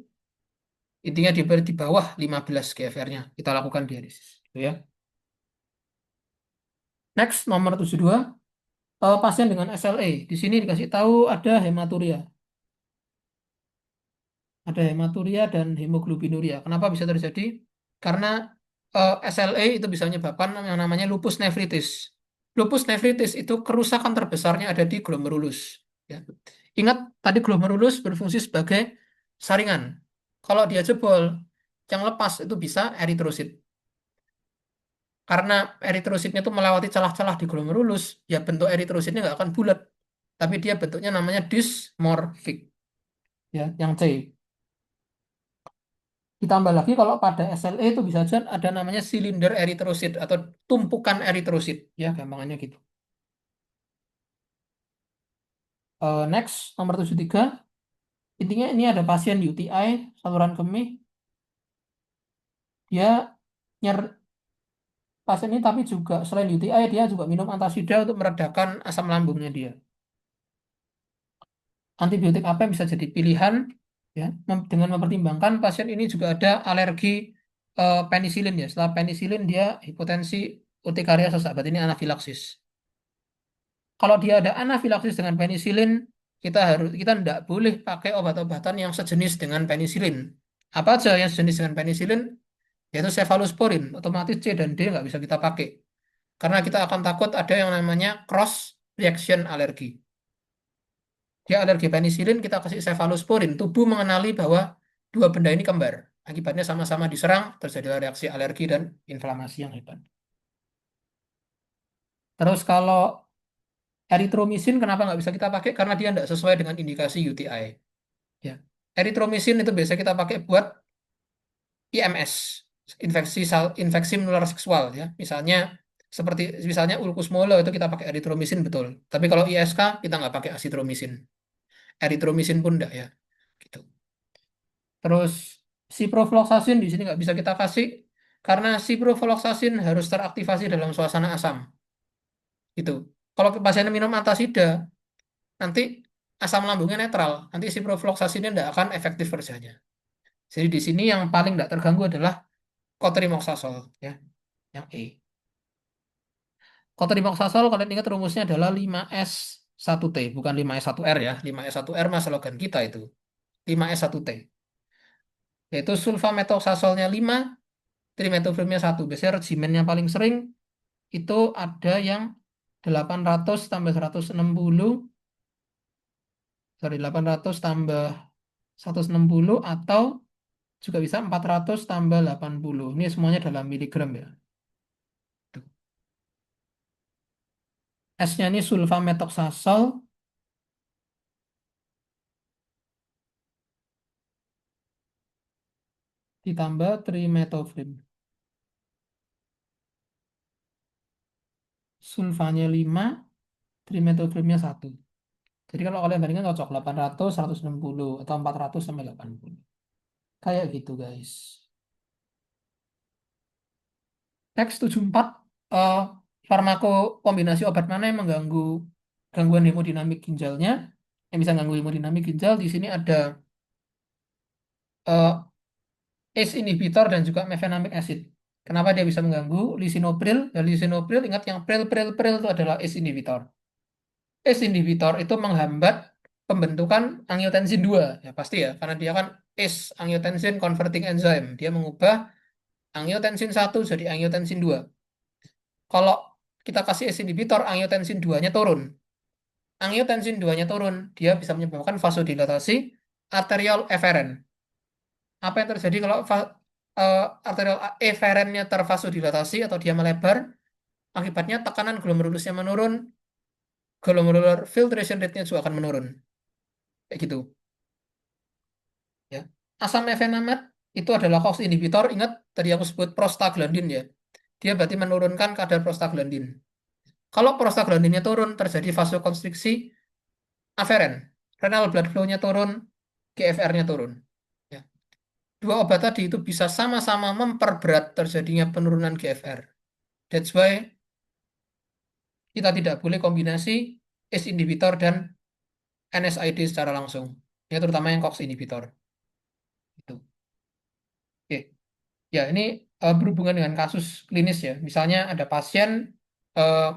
Speaker 1: Intinya di bawah 15 GFR-nya. Kita lakukan dialisis. Itu ya. Next, nomor 72. Pasien dengan SLE. Di sini dikasih tahu ada hematuria. Ada hematuria dan hemoglobinuria. Kenapa bisa terjadi? Karena SLE itu bisa menyebabkan yang namanya lupus nefritis. Lupus nefritis itu kerusakan terbesarnya ada di glomerulus. Ya. Ingat tadi glomerulus berfungsi sebagai saringan. Kalau dia jebol, yang lepas itu bisa eritrosit. Karena eritrositnya itu melewati celah-celah di glomerulus, ya bentuk eritrositnya nggak akan bulat, tapi dia bentuknya namanya dysmorphic, ya, yang C. Ditambah lagi kalau pada SLE itu bisa saja ada namanya silinder eritrosit atau tumpukan eritrosit, ya gampangannya gitu. Next, nomor 73. Intinya ini ada pasien UTI, saluran kemih. Dia nyer pasien ini tapi juga selain UTI dia juga minum antasida untuk meredakan asam lambungnya dia. Antibiotik apa yang bisa jadi pilihan ya dengan mempertimbangkan pasien ini juga ada alergi penisilin ya. Setelah penisilin dia hipotensi urtikaria sesak, berarti ini anafilaksis. Kalau dia ada anafilaksis dengan penisilin, kita tidak boleh pakai obat-obatan yang sejenis dengan penisilin. Apa aja yang sejenis dengan penisilin? Yaitu cefalosporin, otomatis C dan D nggak bisa kita pakai. Karena kita akan takut ada yang namanya cross reaction alergi. Dia alergi penisilin, kita kasih cefalosporin. Tubuh mengenali bahwa dua benda ini kembar. Akibatnya sama-sama diserang, terjadi reaksi alergi dan inflamasi yang hebat. Terus kalau eritromisin kenapa nggak bisa kita pakai? Karena dia tidak sesuai dengan indikasi UTI. Ya. Eritromisin itu biasa kita pakai buat IMS, infeksi menular seksual ya. Misalnya ulcus mola itu kita pakai eritromisin betul. Tapi kalau ISK kita nggak pakai asitromisin. Eritromisin pun enggak ya. Gitu. Terus ciprofloxacin di sini nggak bisa kita kasih karena ciprofloxacin harus teraktivasi dalam suasana asam. Gitu. Kalau pasien minum antasida, nanti asam lambungnya netral. Nanti ciprofloxacinnya tidak akan efektif kerjanya. Jadi di sini yang paling tidak terganggu adalah cotrimoxazole ya, yang E. Cotrimoxazole kalian ingat rumusnya adalah 5S1T, bukan 5S1R ya. 5S1R mas slogan kita itu. 5S1T. Yaitu sulfamethoxazolnya 5, trimetofilmnya 1. Biasanya regimennya paling sering itu ada yang 800 tambah 160, sorry 800 tambah 160 atau juga bisa 400 tambah 80. Ini semuanya dalam miligram ya. Tuh. S-nya ini sulfamethoxazole ditambah trimetofilm. Sulfanya 5, trimetofilmnya 1. Jadi kalau kalian bandingkan cocok 800, 160 atau 400 sampai 80. Kayak gitu guys. Teks 74, eh farmako kombinasi obat mana yang mengganggu gangguan hemodinamik ginjalnya, yang bisa mengganggu hemodinamik ginjal. Di sini ada ACE inhibitor dan juga mefenamic acid. Kenapa dia bisa mengganggu? Lisinopril. Dan lisinopril ingat yang pril itu adalah ACE inhibitor. ACE inhibitor itu menghambat pembentukan angiotensin 2. Ya pasti ya, karena dia kan ACE angiotensin converting enzyme. Dia mengubah angiotensin 1 jadi angiotensin 2. Kalau kita kasih ACE inhibitor, angiotensin 2-nya turun. Angiotensin 2-nya turun, dia bisa menyebabkan vasodilatasi arterial eferen. Apa yang terjadi kalau arterial eferennya tervasodilatasi atau dia melebar? Akibatnya tekanan glomerulusnya menurun, glomerular filtration rate-nya juga akan menurun. Kayak gitu. Ya. Asam mefenamat itu adalah COX inhibitor. Ingat tadi aku sebut prostaglandin ya. Dia berarti menurunkan kadar prostaglandin. Kalau prostaglandinnya turun, terjadi vasokonstriksi aferen. Renal blood flow-nya turun, GFR-nya turun. Ya. Dua obat tadi itu bisa sama-sama memperberat terjadinya penurunan GFR. That's why kita tidak boleh kombinasi ACE inhibitor dan NSAID secara langsung. Ya, terutama yang COX inhibitor. Itu. Oke. Ya, ini berhubungan dengan kasus klinis ya. Misalnya ada pasien eh,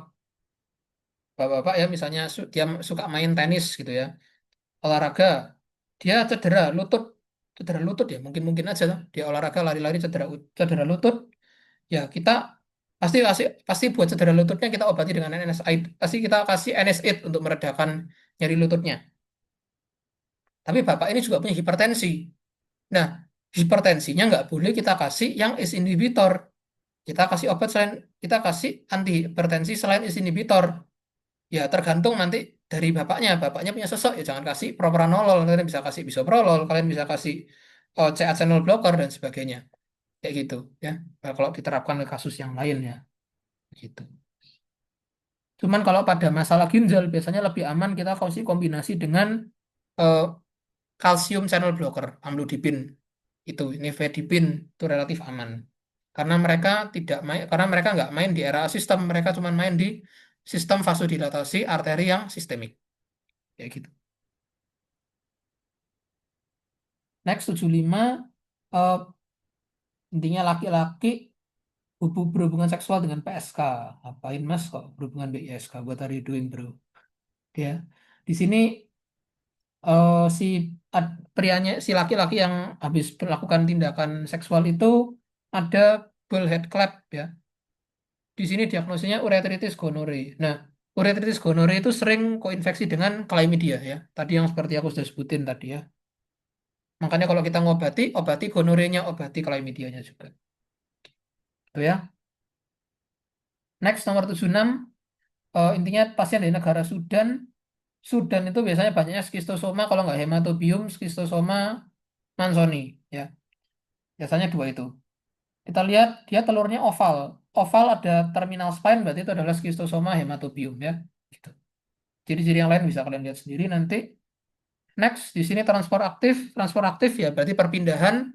Speaker 1: bapak-bapak ya, misalnya dia suka main tenis gitu ya, olahraga, dia cedera lutut ya, mungkin aja dia olahraga lari-lari cedera lutut, ya kita pasti pasti pasti buat cedera lututnya kita obati dengan NSAID, pasti kita kasih NSAID untuk meredakan nyeri lututnya. Tapi bapak ini juga punya hipertensi. Nah, hipertensinya nggak boleh kita kasih yang ACE inhibitor. Kita kasih anti hipertensi selain ACE inhibitor. Ya tergantung nanti dari bapaknya. Bapaknya punya sosok ya jangan kasih propranolol. Kalian bisa kasih bisoprolol, kalian bisa kasih CA channel blocker dan sebagainya. Kayak gitu ya. Nah, kalau diterapkan ke kasus yang lain ya, gitu. Cuman kalau pada masalah ginjal biasanya lebih aman kita kasih kombinasi dengan eh, kalsium channel blocker, amlodipin. Itu nifedipin itu relatif aman. karena mereka tidak main, karena mereka nggak main di era sistem, mereka cuma main di sistem vasodilatasi arteri yang sistemik, kayak gitu. Next 75, eh, intinya laki-laki berhubungan seksual dengan PSK. Ngapain mas kok berhubungan BISK? What are you doing bro? Ya, di sini si prianya, si laki-laki yang habis melakukan tindakan seksual itu ada bullhead cleft ya. Di sini diagnosisnya uretritis gonorrhea. Nah, uretritis gonorrhea itu sering koinfeksi dengan chlamydia ya. Tadi yang seperti aku sudah sebutin tadi ya. Makanya kalau kita ngobati, obati gonorrhea-nya, obati chlamydia-nya juga. Itu ya. Next nomor 76, intinya pasien dari negara Sudan. Sudan itu biasanya banyaknya skistosoma, kalau nggak hematobium, skistosoma mansoni ya. Biasanya dua itu. Kita lihat dia telurnya oval. Oval ada terminal spine, berarti itu adalah skistosoma hematobium ya. Gitu. Ciri-ciri yang lain bisa kalian lihat sendiri nanti. Next, di sini transport aktif. Transport aktif ya berarti perpindahan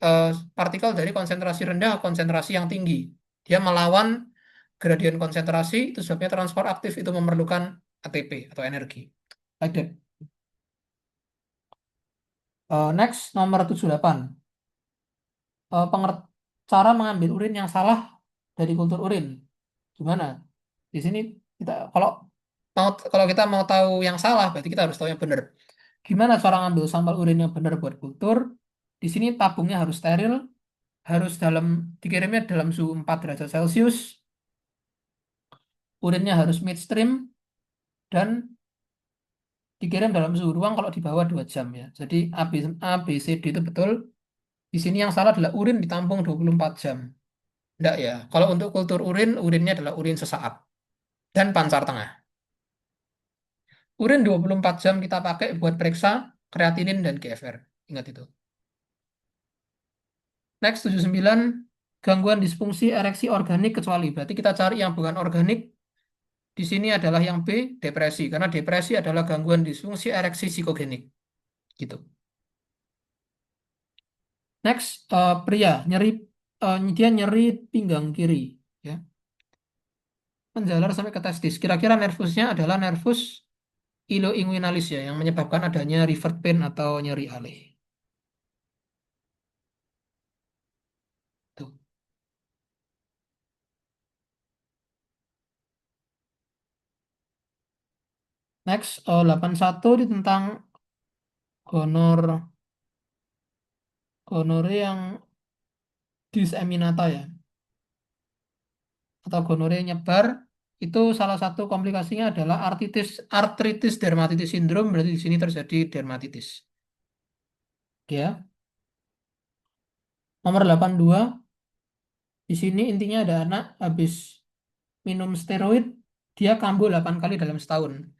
Speaker 1: eh, partikel dari konsentrasi rendah ke konsentrasi yang tinggi. Dia melawan gradien konsentrasi, itu sebabnya transport aktif itu memerlukan ATP atau energi. Like that. Next, nomor 78. Cara mengambil urin yang salah dari kultur urin. Gimana? Di sini kita kalau kita mau tahu yang salah, berarti kita harus tahu yang benar. Gimana cara ngambil sampel urin yang benar buat kultur? Di sini tabungnya harus steril, harus dikirimnya dalam suhu 4 derajat Celcius, urinnya harus midstream, dan dikirim dalam suhu ruang kalau di bawah 2 jam ya. Jadi A, B, C, D itu betul. Di sini yang salah adalah urin ditampung 24 jam. Enggak ya. Kalau untuk kultur urin, urinnya adalah urin sesaat dan pancar tengah. Urin 24 jam kita pakai buat periksa kreatinin dan GFR. Ingat itu. Next 79, gangguan disfungsi ereksi organik kecuali. Berarti kita cari yang bukan organik. Di sini adalah yang B, depresi. Karena depresi adalah gangguan disfungsi ereksi psikogenik. Gitu. Next, pria dia nyeri pinggang kiri, ya, menjalar sampai ke testis. Kira-kira nervusnya adalah nervus iloinguinalis ya, yang menyebabkan adanya revert pain atau nyeri alih. Tuh. Next, 81 di tentang gonor gonore yang diseminata ya, atau gonore nyebar. Itu salah satu komplikasinya adalah artritis dermatitis sindrom, berarti di sini terjadi dermatitis. Ya. Nomor 82, di sini intinya ada anak habis minum steroid, dia kambuh 8 kali dalam setahun.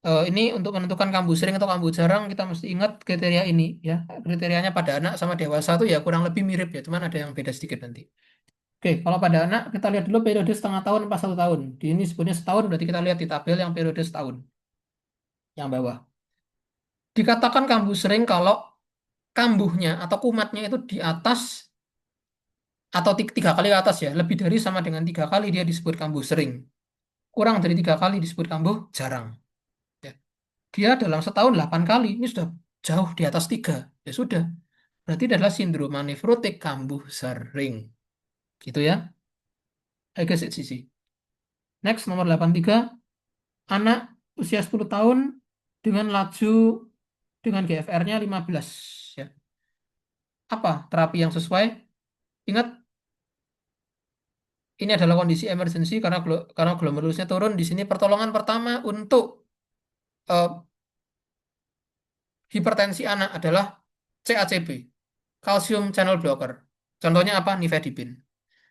Speaker 1: Ini untuk menentukan kambuh sering atau kambuh jarang, kita mesti ingat kriteria ini ya. Kriterianya pada anak sama dewasa itu ya kurang lebih mirip ya, cuman ada yang beda sedikit nanti. Oke, kalau pada anak kita lihat dulu periode setengah tahun pas 1 tahun. Di ini sebutnya setahun, berarti kita lihat di tabel yang periode setahun yang bawah. Dikatakan kambuh sering kalau kambuhnya atau kumatnya itu di atas atau 3 kali ke atas ya, lebih dari sama dengan 3 kali dia disebut kambuh sering. Kurang dari 3 kali disebut kambuh jarang. Ya. Dia dalam setahun 8 kali, ini sudah jauh di atas 3. Ya sudah, berarti ini adalah sindroma nefrotik kambuh sering. Gitu ya. I guess it's easy. Next, nomor 83. Anak usia 10 tahun dengan laju dengan GFR-nya 15. Ya. Apa terapi yang sesuai? Ingat, ini adalah kondisi emergency karena glomerulusnya turun. Di sini pertolongan pertama untuk eh, hipertensi anak adalah CACB, calcium channel blocker. Contohnya apa? Nifedipin.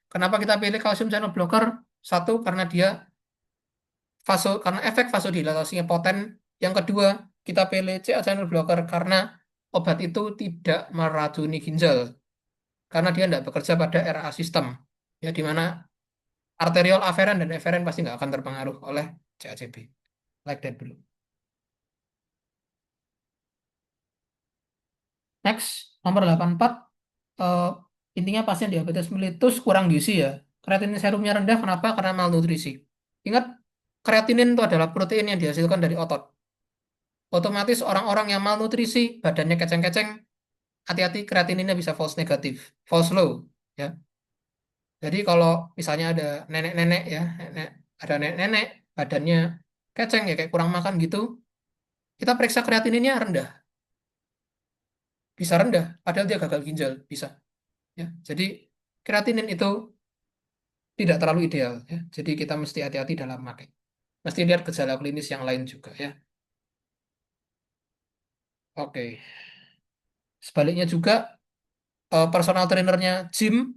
Speaker 1: Kenapa kita pilih calcium channel blocker? Satu, karena karena efek vasodilatasinya poten. Yang kedua, kita pilih CA channel blocker karena obat itu tidak meracuni ginjal. Karena dia tidak bekerja pada RA sistem. Ya, di mana arteriol aferen dan eferen pasti nggak akan terpengaruh oleh CACB. Like that dulu. Next, nomor 84. Intinya pasien diabetes mellitus kurang gizi ya. Kreatinin serumnya rendah, kenapa? Karena malnutrisi. Ingat, kreatinin itu adalah protein yang dihasilkan dari otot. Otomatis orang-orang yang malnutrisi, badannya keceng-keceng, hati-hati kreatininnya bisa false negatif, false low. Ya. Jadi kalau misalnya ada nenek-nenek ya, ada nenek-nenek, badannya keceng ya kayak kurang makan gitu, kita periksa kreatininnya rendah. Bisa rendah, padahal dia gagal ginjal, bisa. Ya. Jadi kreatinin itu tidak terlalu ideal ya. Jadi kita mesti hati-hati dalam memakai. Mesti lihat gejala klinis yang lain juga ya. Oke. Sebaliknya juga personal trainernya gym,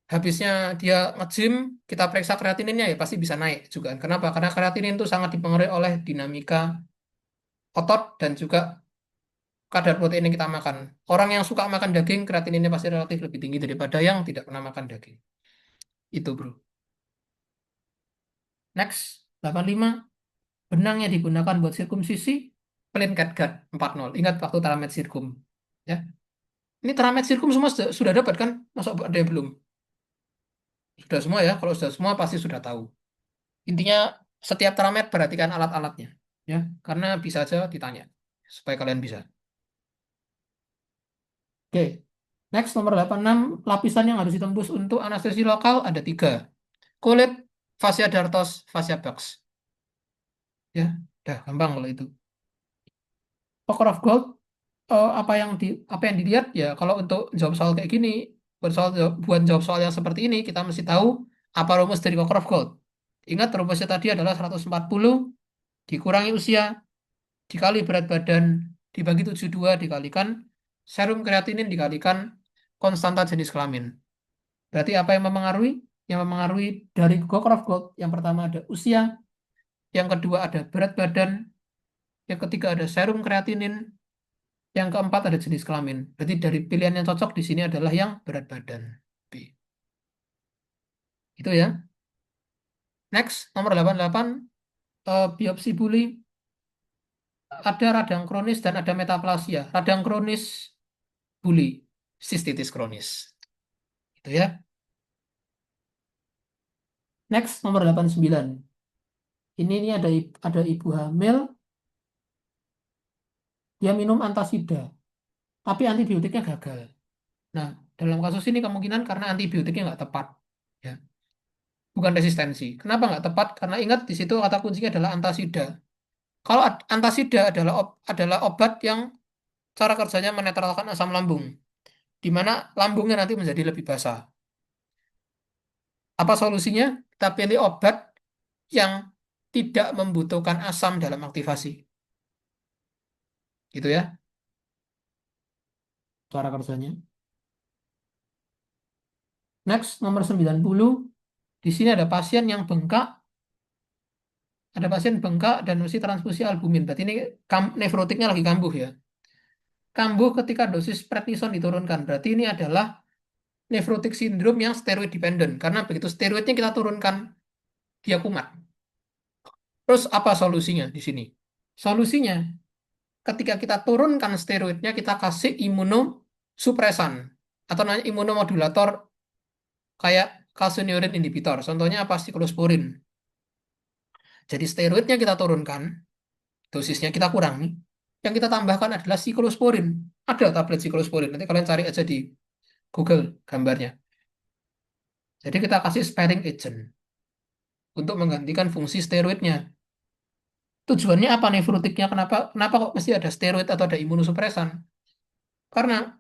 Speaker 1: habisnya dia nge-gym, kita periksa kreatininnya ya pasti bisa naik juga. Kenapa? Karena kreatinin itu sangat dipengaruhi oleh dinamika otot dan juga kadar protein yang kita makan. Orang yang suka makan daging, kreatininnya pasti relatif lebih tinggi daripada yang tidak pernah makan daging. Itu, bro. Next, 85. Benang yang digunakan buat sirkumsisi, plain catgut 40. Ingat waktu Taramed Sirkum. Ya. Ini Taramed Sirkum semua sudah dapat kan? Masa ada yang belum? Sudah semua ya. Kalau sudah semua pasti sudah tahu. Intinya setiap Taramed perhatikan alat-alatnya. Ya, karena bisa aja ditanya. Supaya kalian bisa. Oke. Next, nomor 86. Lapisan yang harus ditembus untuk anestesi lokal ada tiga. Kulit, fascia dartos, fascia buccal. Ya, udah gampang kalau itu. Poker of Gold, apa yang dilihat ya kalau untuk jawab soal kayak gini, buat jawab soal yang seperti ini kita mesti tahu apa rumus dari Poker of Gold. Ingat rumusnya tadi adalah 140 dikurangi usia dikali berat badan dibagi 72 dikalikan serum kreatinin dikalikan konstanta jenis kelamin. Berarti apa yang mempengaruhi? Yang mempengaruhi dari Poker of Gold yang pertama ada usia, yang kedua ada berat badan, yang ketiga ada serum kreatinin, yang keempat ada jenis kelamin. Berarti dari pilihan yang cocok di sini adalah yang berat badan. B. Itu ya. Next, nomor 88, biopsi buli. Ada radang kronis dan ada metaplasia. Radang kronis buli, sistitis kronis. Itu ya. Next, nomor 89. Ini ada ibu hamil, dia minum antasida, tapi antibiotiknya gagal. Nah, dalam kasus ini kemungkinan karena antibiotiknya nggak tepat. Ya. Bukan resistensi. Kenapa nggak tepat? Karena ingat di situ kata kuncinya adalah antasida. Kalau antasida adalah obat yang cara kerjanya menetralkan asam lambung, di mana lambungnya nanti menjadi lebih basah. Apa solusinya? Kita pilih obat yang tidak membutuhkan asam dalam aktivasi. Gitu ya, cara kerjanya. Next, nomor 90. Di sini ada pasien yang bengkak, ada pasien bengkak dan mesti transfusi albumin. Berarti ini nefrotiknya lagi kambuh ya. Kambuh ketika dosis prednison diturunkan. Berarti ini adalah nefrotik sindrom yang steroid dependent. Karena begitu steroidnya kita turunkan, dia kumat. Terus apa solusinya di sini? Solusinya, ketika kita turunkan steroidnya, kita kasih imunosupresan atau namanya imunomodulator kayak calcineurin inhibitor. Contohnya apa? Siklosporin. Jadi steroidnya kita turunkan, dosisnya kita kurangi. Yang kita tambahkan adalah siklosporin. Ada tablet siklosporin. Nanti kalian cari aja di Google gambarnya. Jadi kita kasih sparing agent untuk menggantikan fungsi steroidnya. Tujuannya apa nefrotiknya? Kenapa kenapa kok mesti ada steroid atau ada imunosupresan? Karena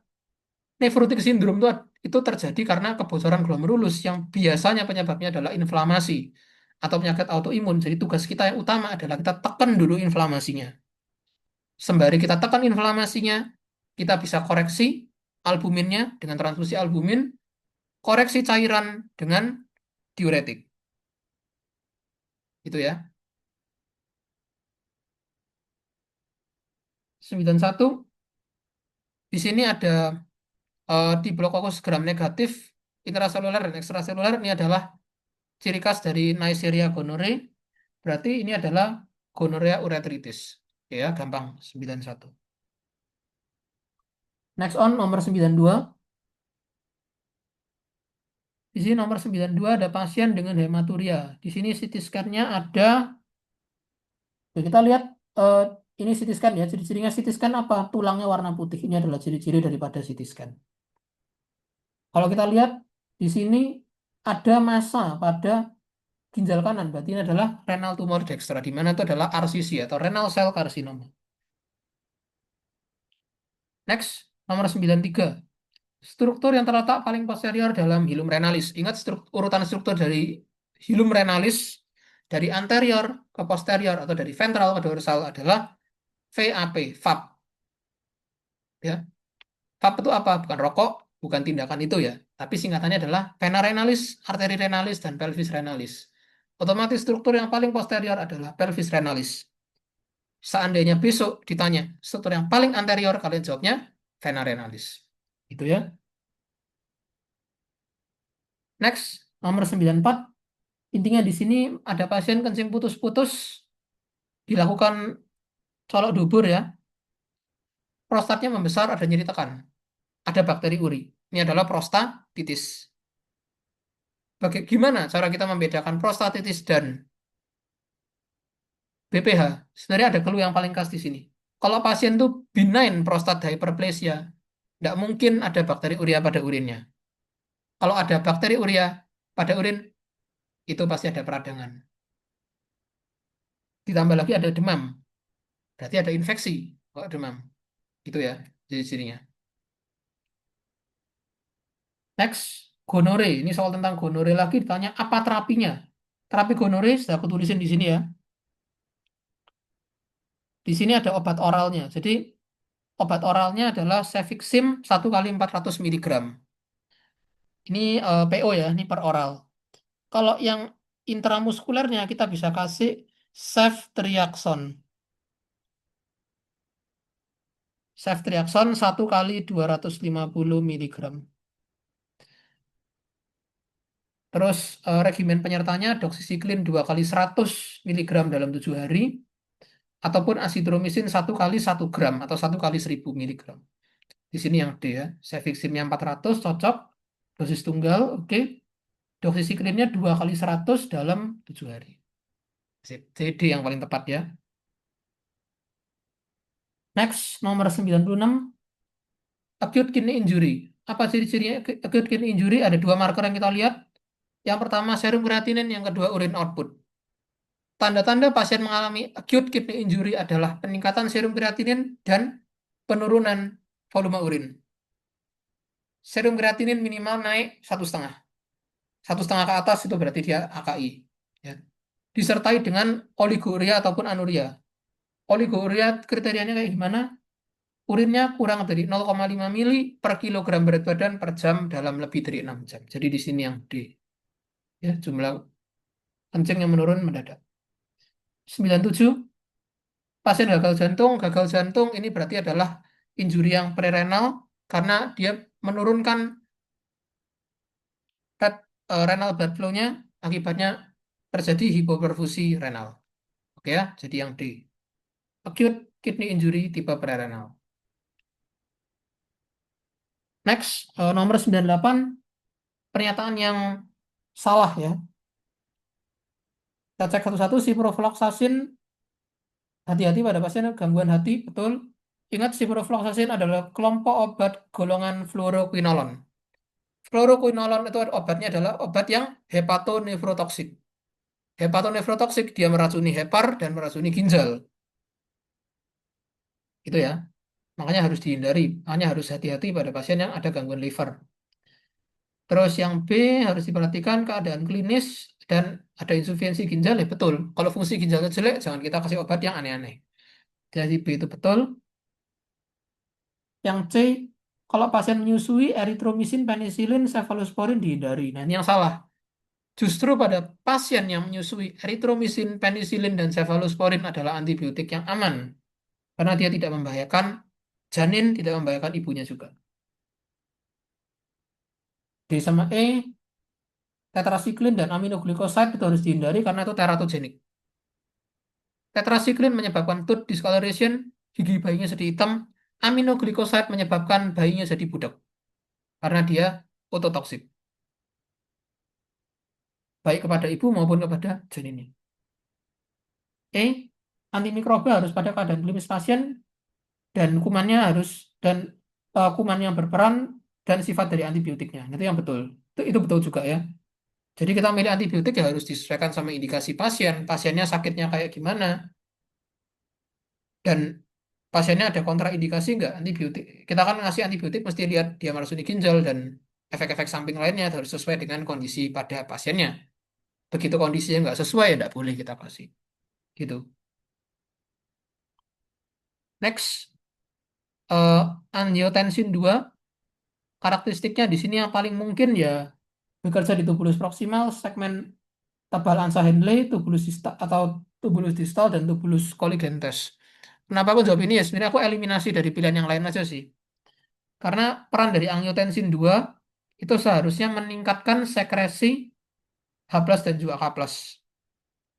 Speaker 1: nefrotik sindrom itu terjadi karena kebocoran glomerulus yang biasanya penyebabnya adalah inflamasi atau penyakit autoimun. Jadi tugas kita yang utama adalah kita tekan dulu inflamasinya. Sembari kita tekan inflamasinya, kita bisa koreksi albuminnya dengan transfusi albumin, koreksi cairan dengan diuretik. Itu ya. 91. Di sini ada di blokokus gram negatif intraseluler dan ekstraseluler ini adalah ciri khas dari Neisseria gonorrhoeae. Berarti ini adalah gonorrhea urethritis. Ya, gampang 91. Next on nomor 92. Di sini nomor 92 ada pasien dengan hematuria. Di sini CT scan-nya ada. Ya, kita lihat eh, ini CT scan ya. Ciri-cirinya CT scan apa? Tulangnya warna putih. Ini adalah ciri-ciri daripada CT scan. Kalau kita lihat di sini ada massa pada ginjal kanan. Berarti ini adalah renal tumor dextra. Di mana itu adalah RCC atau renal cell carcinoma. Next, nomor 93. Struktur yang terletak paling posterior dalam hilum renalis. Ingat urutan struktur dari hilum renalis dari anterior ke posterior atau dari ventral ke dorsal adalah VAP, VAP. Ya, VAP itu apa? Bukan rokok, bukan tindakan itu ya. Tapi singkatannya adalah vena renalis, arteri renalis, dan pelvis renalis. Otomatis struktur yang paling posterior adalah pelvis renalis. Seandainya besok ditanya struktur yang paling anterior, kalian jawabnya vena renalis. Itu ya. Next, nomor 94. Intinya di sini ada pasien kencing putus-putus, dilakukan colok dubur ya. Prostatnya membesar, ada nyeri tekan, ada bakteri uri. Ini adalah prostatitis. Bagaimana cara kita membedakan prostatitis dan BPH? Sebenarnya ada clue yang paling khas di sini. Kalau pasien itu benign prostat hyperplasia, tidak mungkin ada bakteri urea pada urinnya. Kalau ada bakteri urea pada urin, itu pasti ada peradangan. Ditambah lagi ada demam, berarti ada infeksi kalau demam. Itu ya, jadi cirinya. Next, gonore. Ini soal tentang gonore lagi ditanya apa terapinya. Terapi gonore sudah aku tulisin di sini ya. Di sini ada obat oralnya. Jadi obat oralnya adalah Cefixim 1 kali 400 miligram. Ini PO ya, ini per oral. Kalau yang intramuskulernya kita bisa kasih ceftriaxone. Ceftriaxone 1 kali 250 miligram. Terus regimen penyertanya doxycycline 2 kali 100 miligram dalam 7 hari. Ataupun azitromisin 1 kali 1 gram atau 1 kali 1000 miligram. Di sini yang D ya. Cefiximnya 400 cocok. Dosis tunggal oke. Doxycycline-nya 2 kali 100 dalam 7 hari. Sip. CD yang paling tepat ya. Next, nomor 96. Acute kidney injury. Apa ciri-cirinya acute kidney injury? Ada dua marker yang kita lihat. Yang pertama serum kreatinin, yang kedua urine output. Tanda-tanda pasien mengalami acute kidney injury adalah peningkatan serum kreatinin dan penurunan volume urin. Serum kreatinin minimal naik 1,5. 1,5 ke atas itu berarti dia AKI. Ya. Disertai dengan oliguria ataupun anuria. Oliguria kriterianya kayak gimana? Urinnya kurang dari 0,5 mili per kilogram berat badan per jam dalam lebih dari 6 jam. Jadi di sini yang D. Ya, jumlah kencing yang menurun mendadak. 97. Pasien gagal jantung. Gagal jantung ini berarti adalah injuri yang prerenal karena dia menurunkan renal blood flow-nya, akibatnya terjadi hipoperfusi renal. Oke ya, jadi yang D. Acute kidney injury tipe prerenal. Next, nomor 98, pernyataan yang salah ya. Kita cek satu-satu, ciprofloxacin, hati-hati pada pasien gangguan hati, betul. Ingat ciprofloxacin adalah kelompok obat golongan fluoroquinolon. Fluoroquinolon itu obatnya adalah obat yang hepatonefrotoksik. Hepatonefrotoksik, dia meracuni hepar dan meracuni ginjal. Itu ya. Makanya harus dihindari. Makanya harus hati-hati pada pasien yang ada gangguan liver. Terus yang B harus diperhatikan keadaan klinis dan ada insufiensi ginjal ya betul. Kalau fungsi ginjalnya jelek, jangan kita kasih obat yang aneh-aneh. Jadi B itu betul. Yang C, kalau pasien menyusui eritromisin, penisilin, cefalosporin dihindari. Nah ini yang salah. Justru pada pasien yang menyusui eritromisin, penisilin, dan cefalosporin adalah antibiotik yang aman. Karena dia tidak membahayakan janin, tidak membahayakan ibunya juga. D sama E, tetrasiklin dan aminoglycoside itu harus dihindari karena itu teratogenik. Tetrasiklin menyebabkan tooth discoloration, gigi bayinya jadi hitam. Aminoglycoside menyebabkan bayinya jadi budak karena dia ototoksik. baik kepada ibu maupun kepada janinnya. E. Antimikroba harus pada keadaan klinis pasien dan kumannya harus dan kuman yang berperan dan sifat dari antibiotiknya. Itu yang betul. Itu betul juga ya. Jadi kita milih antibiotik ya harus disesuaikan sama indikasi pasien. Pasiennya sakitnya kayak gimana dan pasiennya ada kontraindikasi nggak antibiotik. Kita kan ngasih antibiotik mesti lihat dia meracuni ginjal dan efek-efek samping lainnya harus sesuai dengan kondisi pada pasiennya. Begitu kondisinya nggak sesuai ya nggak boleh kita kasih. Gitu. Next, eh, angiotensin 2 karakteristiknya di sini yang paling mungkin ya bekerja di tubulus proksimal, segmen tebal ansa Henle, tubulus distal atau tubulus distal dan tubulus colligentes. Kenapa aku jawab ini ya? Sebenarnya aku eliminasi dari pilihan yang lain aja sih. Karena peran dari angiotensin 2 itu seharusnya meningkatkan sekresi H+ plus dan juga K+, plus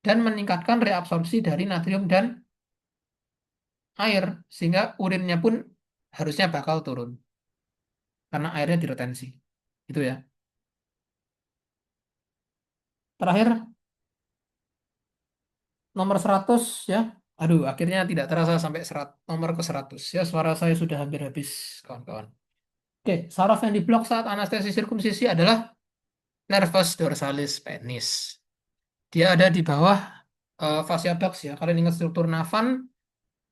Speaker 1: dan meningkatkan reabsorpsi dari natrium dan air sehingga urinnya pun harusnya bakal turun karena airnya diretensi. Itu ya. Terakhir nomor 100 ya. Aduh, akhirnya tidak terasa sampai nomor ke 100 ya. Suara saya sudah hampir habis, kawan-kawan. Oke, saraf yang diblok saat anestesi sirkumsisi adalah nervus dorsalis penis. Dia ada di bawah fascia buccal ya. Kalian ingat struktur Navan,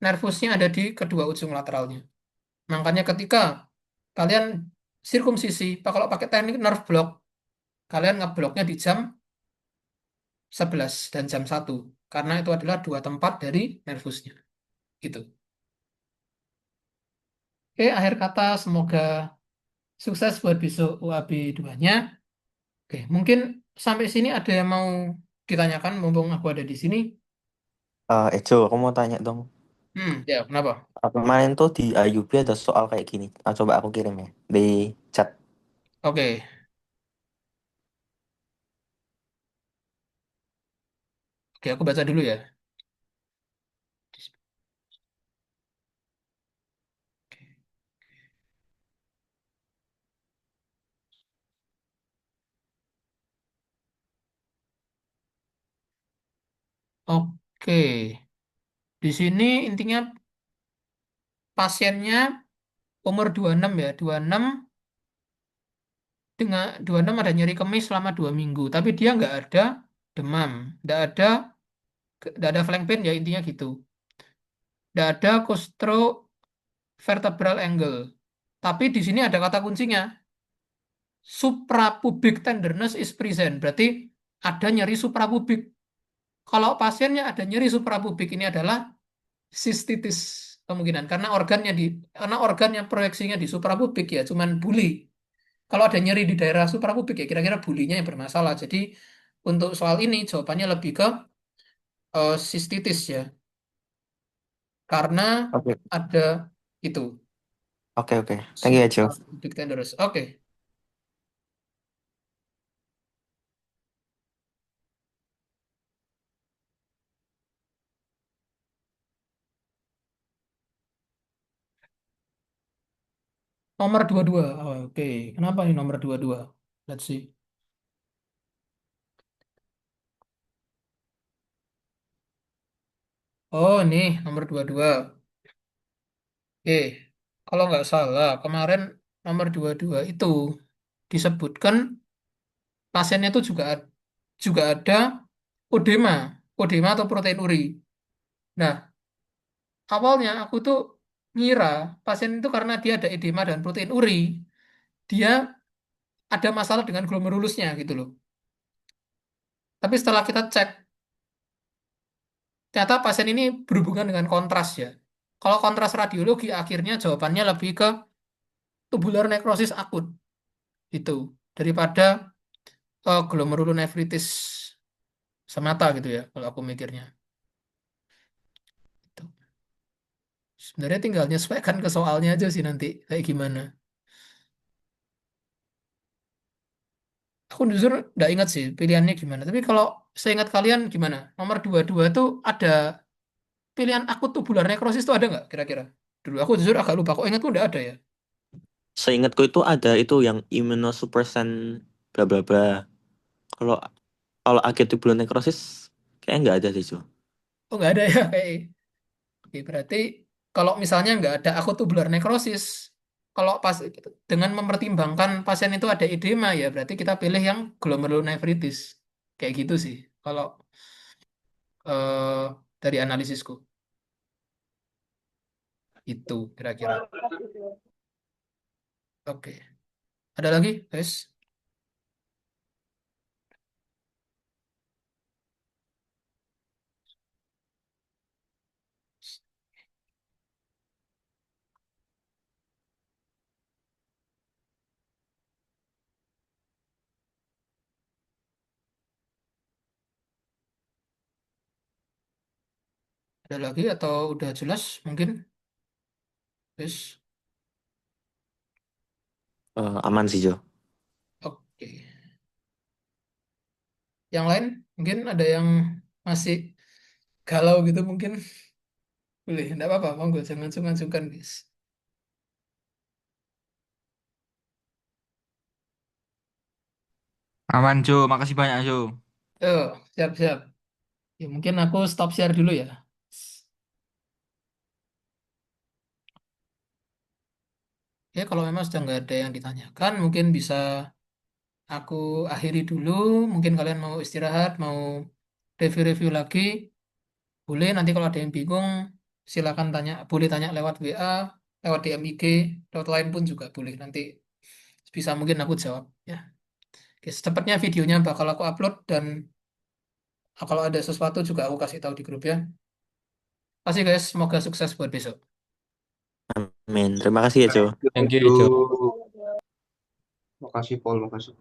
Speaker 1: nervusnya ada di kedua ujung lateralnya. Makanya ketika kalian sirkumsisi, kalau pakai teknik nerve block, kalian ngebloknya di jam 11 dan jam 1. Karena itu adalah dua tempat dari nervusnya. Gitu. Oke, akhir kata semoga sukses buat besok UAB 2-nya. Oke, mungkin sampai sini ada yang mau ditanyakan mumpung aku ada di sini.
Speaker 2: Ejo, aku mau tanya dong.
Speaker 1: Ya, kenapa?
Speaker 2: Kemarin tuh di IUB ada soal kayak gini. Coba aku kirim ya di chat.
Speaker 1: Oke, oke, aku baca dulu ya. Oke, di sini intinya pasiennya umur 26 ya, 26 dengan 26 ada nyeri kemis selama 2 minggu, tapi dia demam, nggak ada nggak ada flank pain ya intinya gitu, nggak ada costovertebral angle. Tapi di sini ada kata kuncinya, suprapubic tenderness is present, berarti ada nyeri suprapubik. Kalau pasiennya ada nyeri suprapubik ini adalah sistitis kemungkinan karena organ yang proyeksinya di suprapubik ya cuman buli. Kalau ada nyeri di daerah suprapubik ya kira-kira bulinya yang bermasalah. Jadi untuk soal ini jawabannya lebih ke sistitis ya. Karena
Speaker 2: Oke,
Speaker 1: ada itu
Speaker 2: oke. Thank you, Ejo.
Speaker 1: suprapubic tenderness. Oke. Nomor 22. Oh, oke. Kenapa nih nomor 22? Let's see. Oh, ini nomor 22. Oke. Kalau nggak salah, kemarin nomor 22 itu disebutkan pasiennya itu juga ada odema, odema atau protein uri. Nah, awalnya aku tuh ngira pasien itu karena dia ada edema dan protein uri, dia ada masalah dengan glomerulusnya gitu loh. Tapi setelah kita cek, ternyata pasien ini berhubungan dengan kontras ya. Kalau kontras radiologi, akhirnya jawabannya lebih ke tubular nekrosis akut itu daripada glomerulonefritis semata gitu ya kalau aku mikirnya. Gitu. Sebenarnya tinggal menyesuaikan ke soalnya aja sih nanti kayak gimana. Aku jujur nggak ingat sih pilihannya gimana. Tapi kalau saya ingat kalian gimana? Nomor 22 tuh ada pilihan akut tubular nekrosis tuh ada nggak kira-kira? Dulu aku jujur agak lupa. Kok ingatku nggak ada ya?
Speaker 2: Seingatku itu ada itu yang immunosuppressant bla bla bla. Kalau kalau akut tubular necrosis kayaknya nggak ada sih, Jo.
Speaker 1: Oh, nggak ada ya PE. Oke, berarti kalau misalnya nggak ada aku tubular nekrosis, kalau pas dengan mempertimbangkan pasien itu ada edema ya berarti kita pilih yang glomerulonefritis. Kayak gitu sih. Kalau dari analisisku itu kira-kira. Oke. Ada lagi, guys? Ada lagi atau udah jelas mungkin, guys?
Speaker 2: Aman sih, Jo.
Speaker 1: Oke. Yang lain mungkin ada yang masih galau gitu mungkin boleh. Enggak apa-apa, monggo jangan sungkan-sungkan, guys.
Speaker 3: Aman, Jo. Makasih banyak, Jo.
Speaker 1: Oh, siap-siap. Ya, mungkin aku stop share dulu ya. Ya, kalau memang sudah nggak ada yang ditanyakan, mungkin bisa aku akhiri dulu. Mungkin kalian mau istirahat, mau review-review lagi. Boleh, nanti kalau ada yang bingung, silakan tanya. Boleh tanya lewat WA, lewat DM IG, lewat lain pun juga boleh. Nanti bisa mungkin aku jawab. Ya, oke, secepatnya videonya bakal aku upload dan kalau ada sesuatu juga aku kasih tahu di grup ya. Kasih guys, semoga sukses buat besok.
Speaker 2: Amin. Terima kasih ya, Jo.
Speaker 3: Thank
Speaker 4: Thank
Speaker 3: you,
Speaker 4: you.
Speaker 3: Jo.
Speaker 4: Makasih Paul, makasih.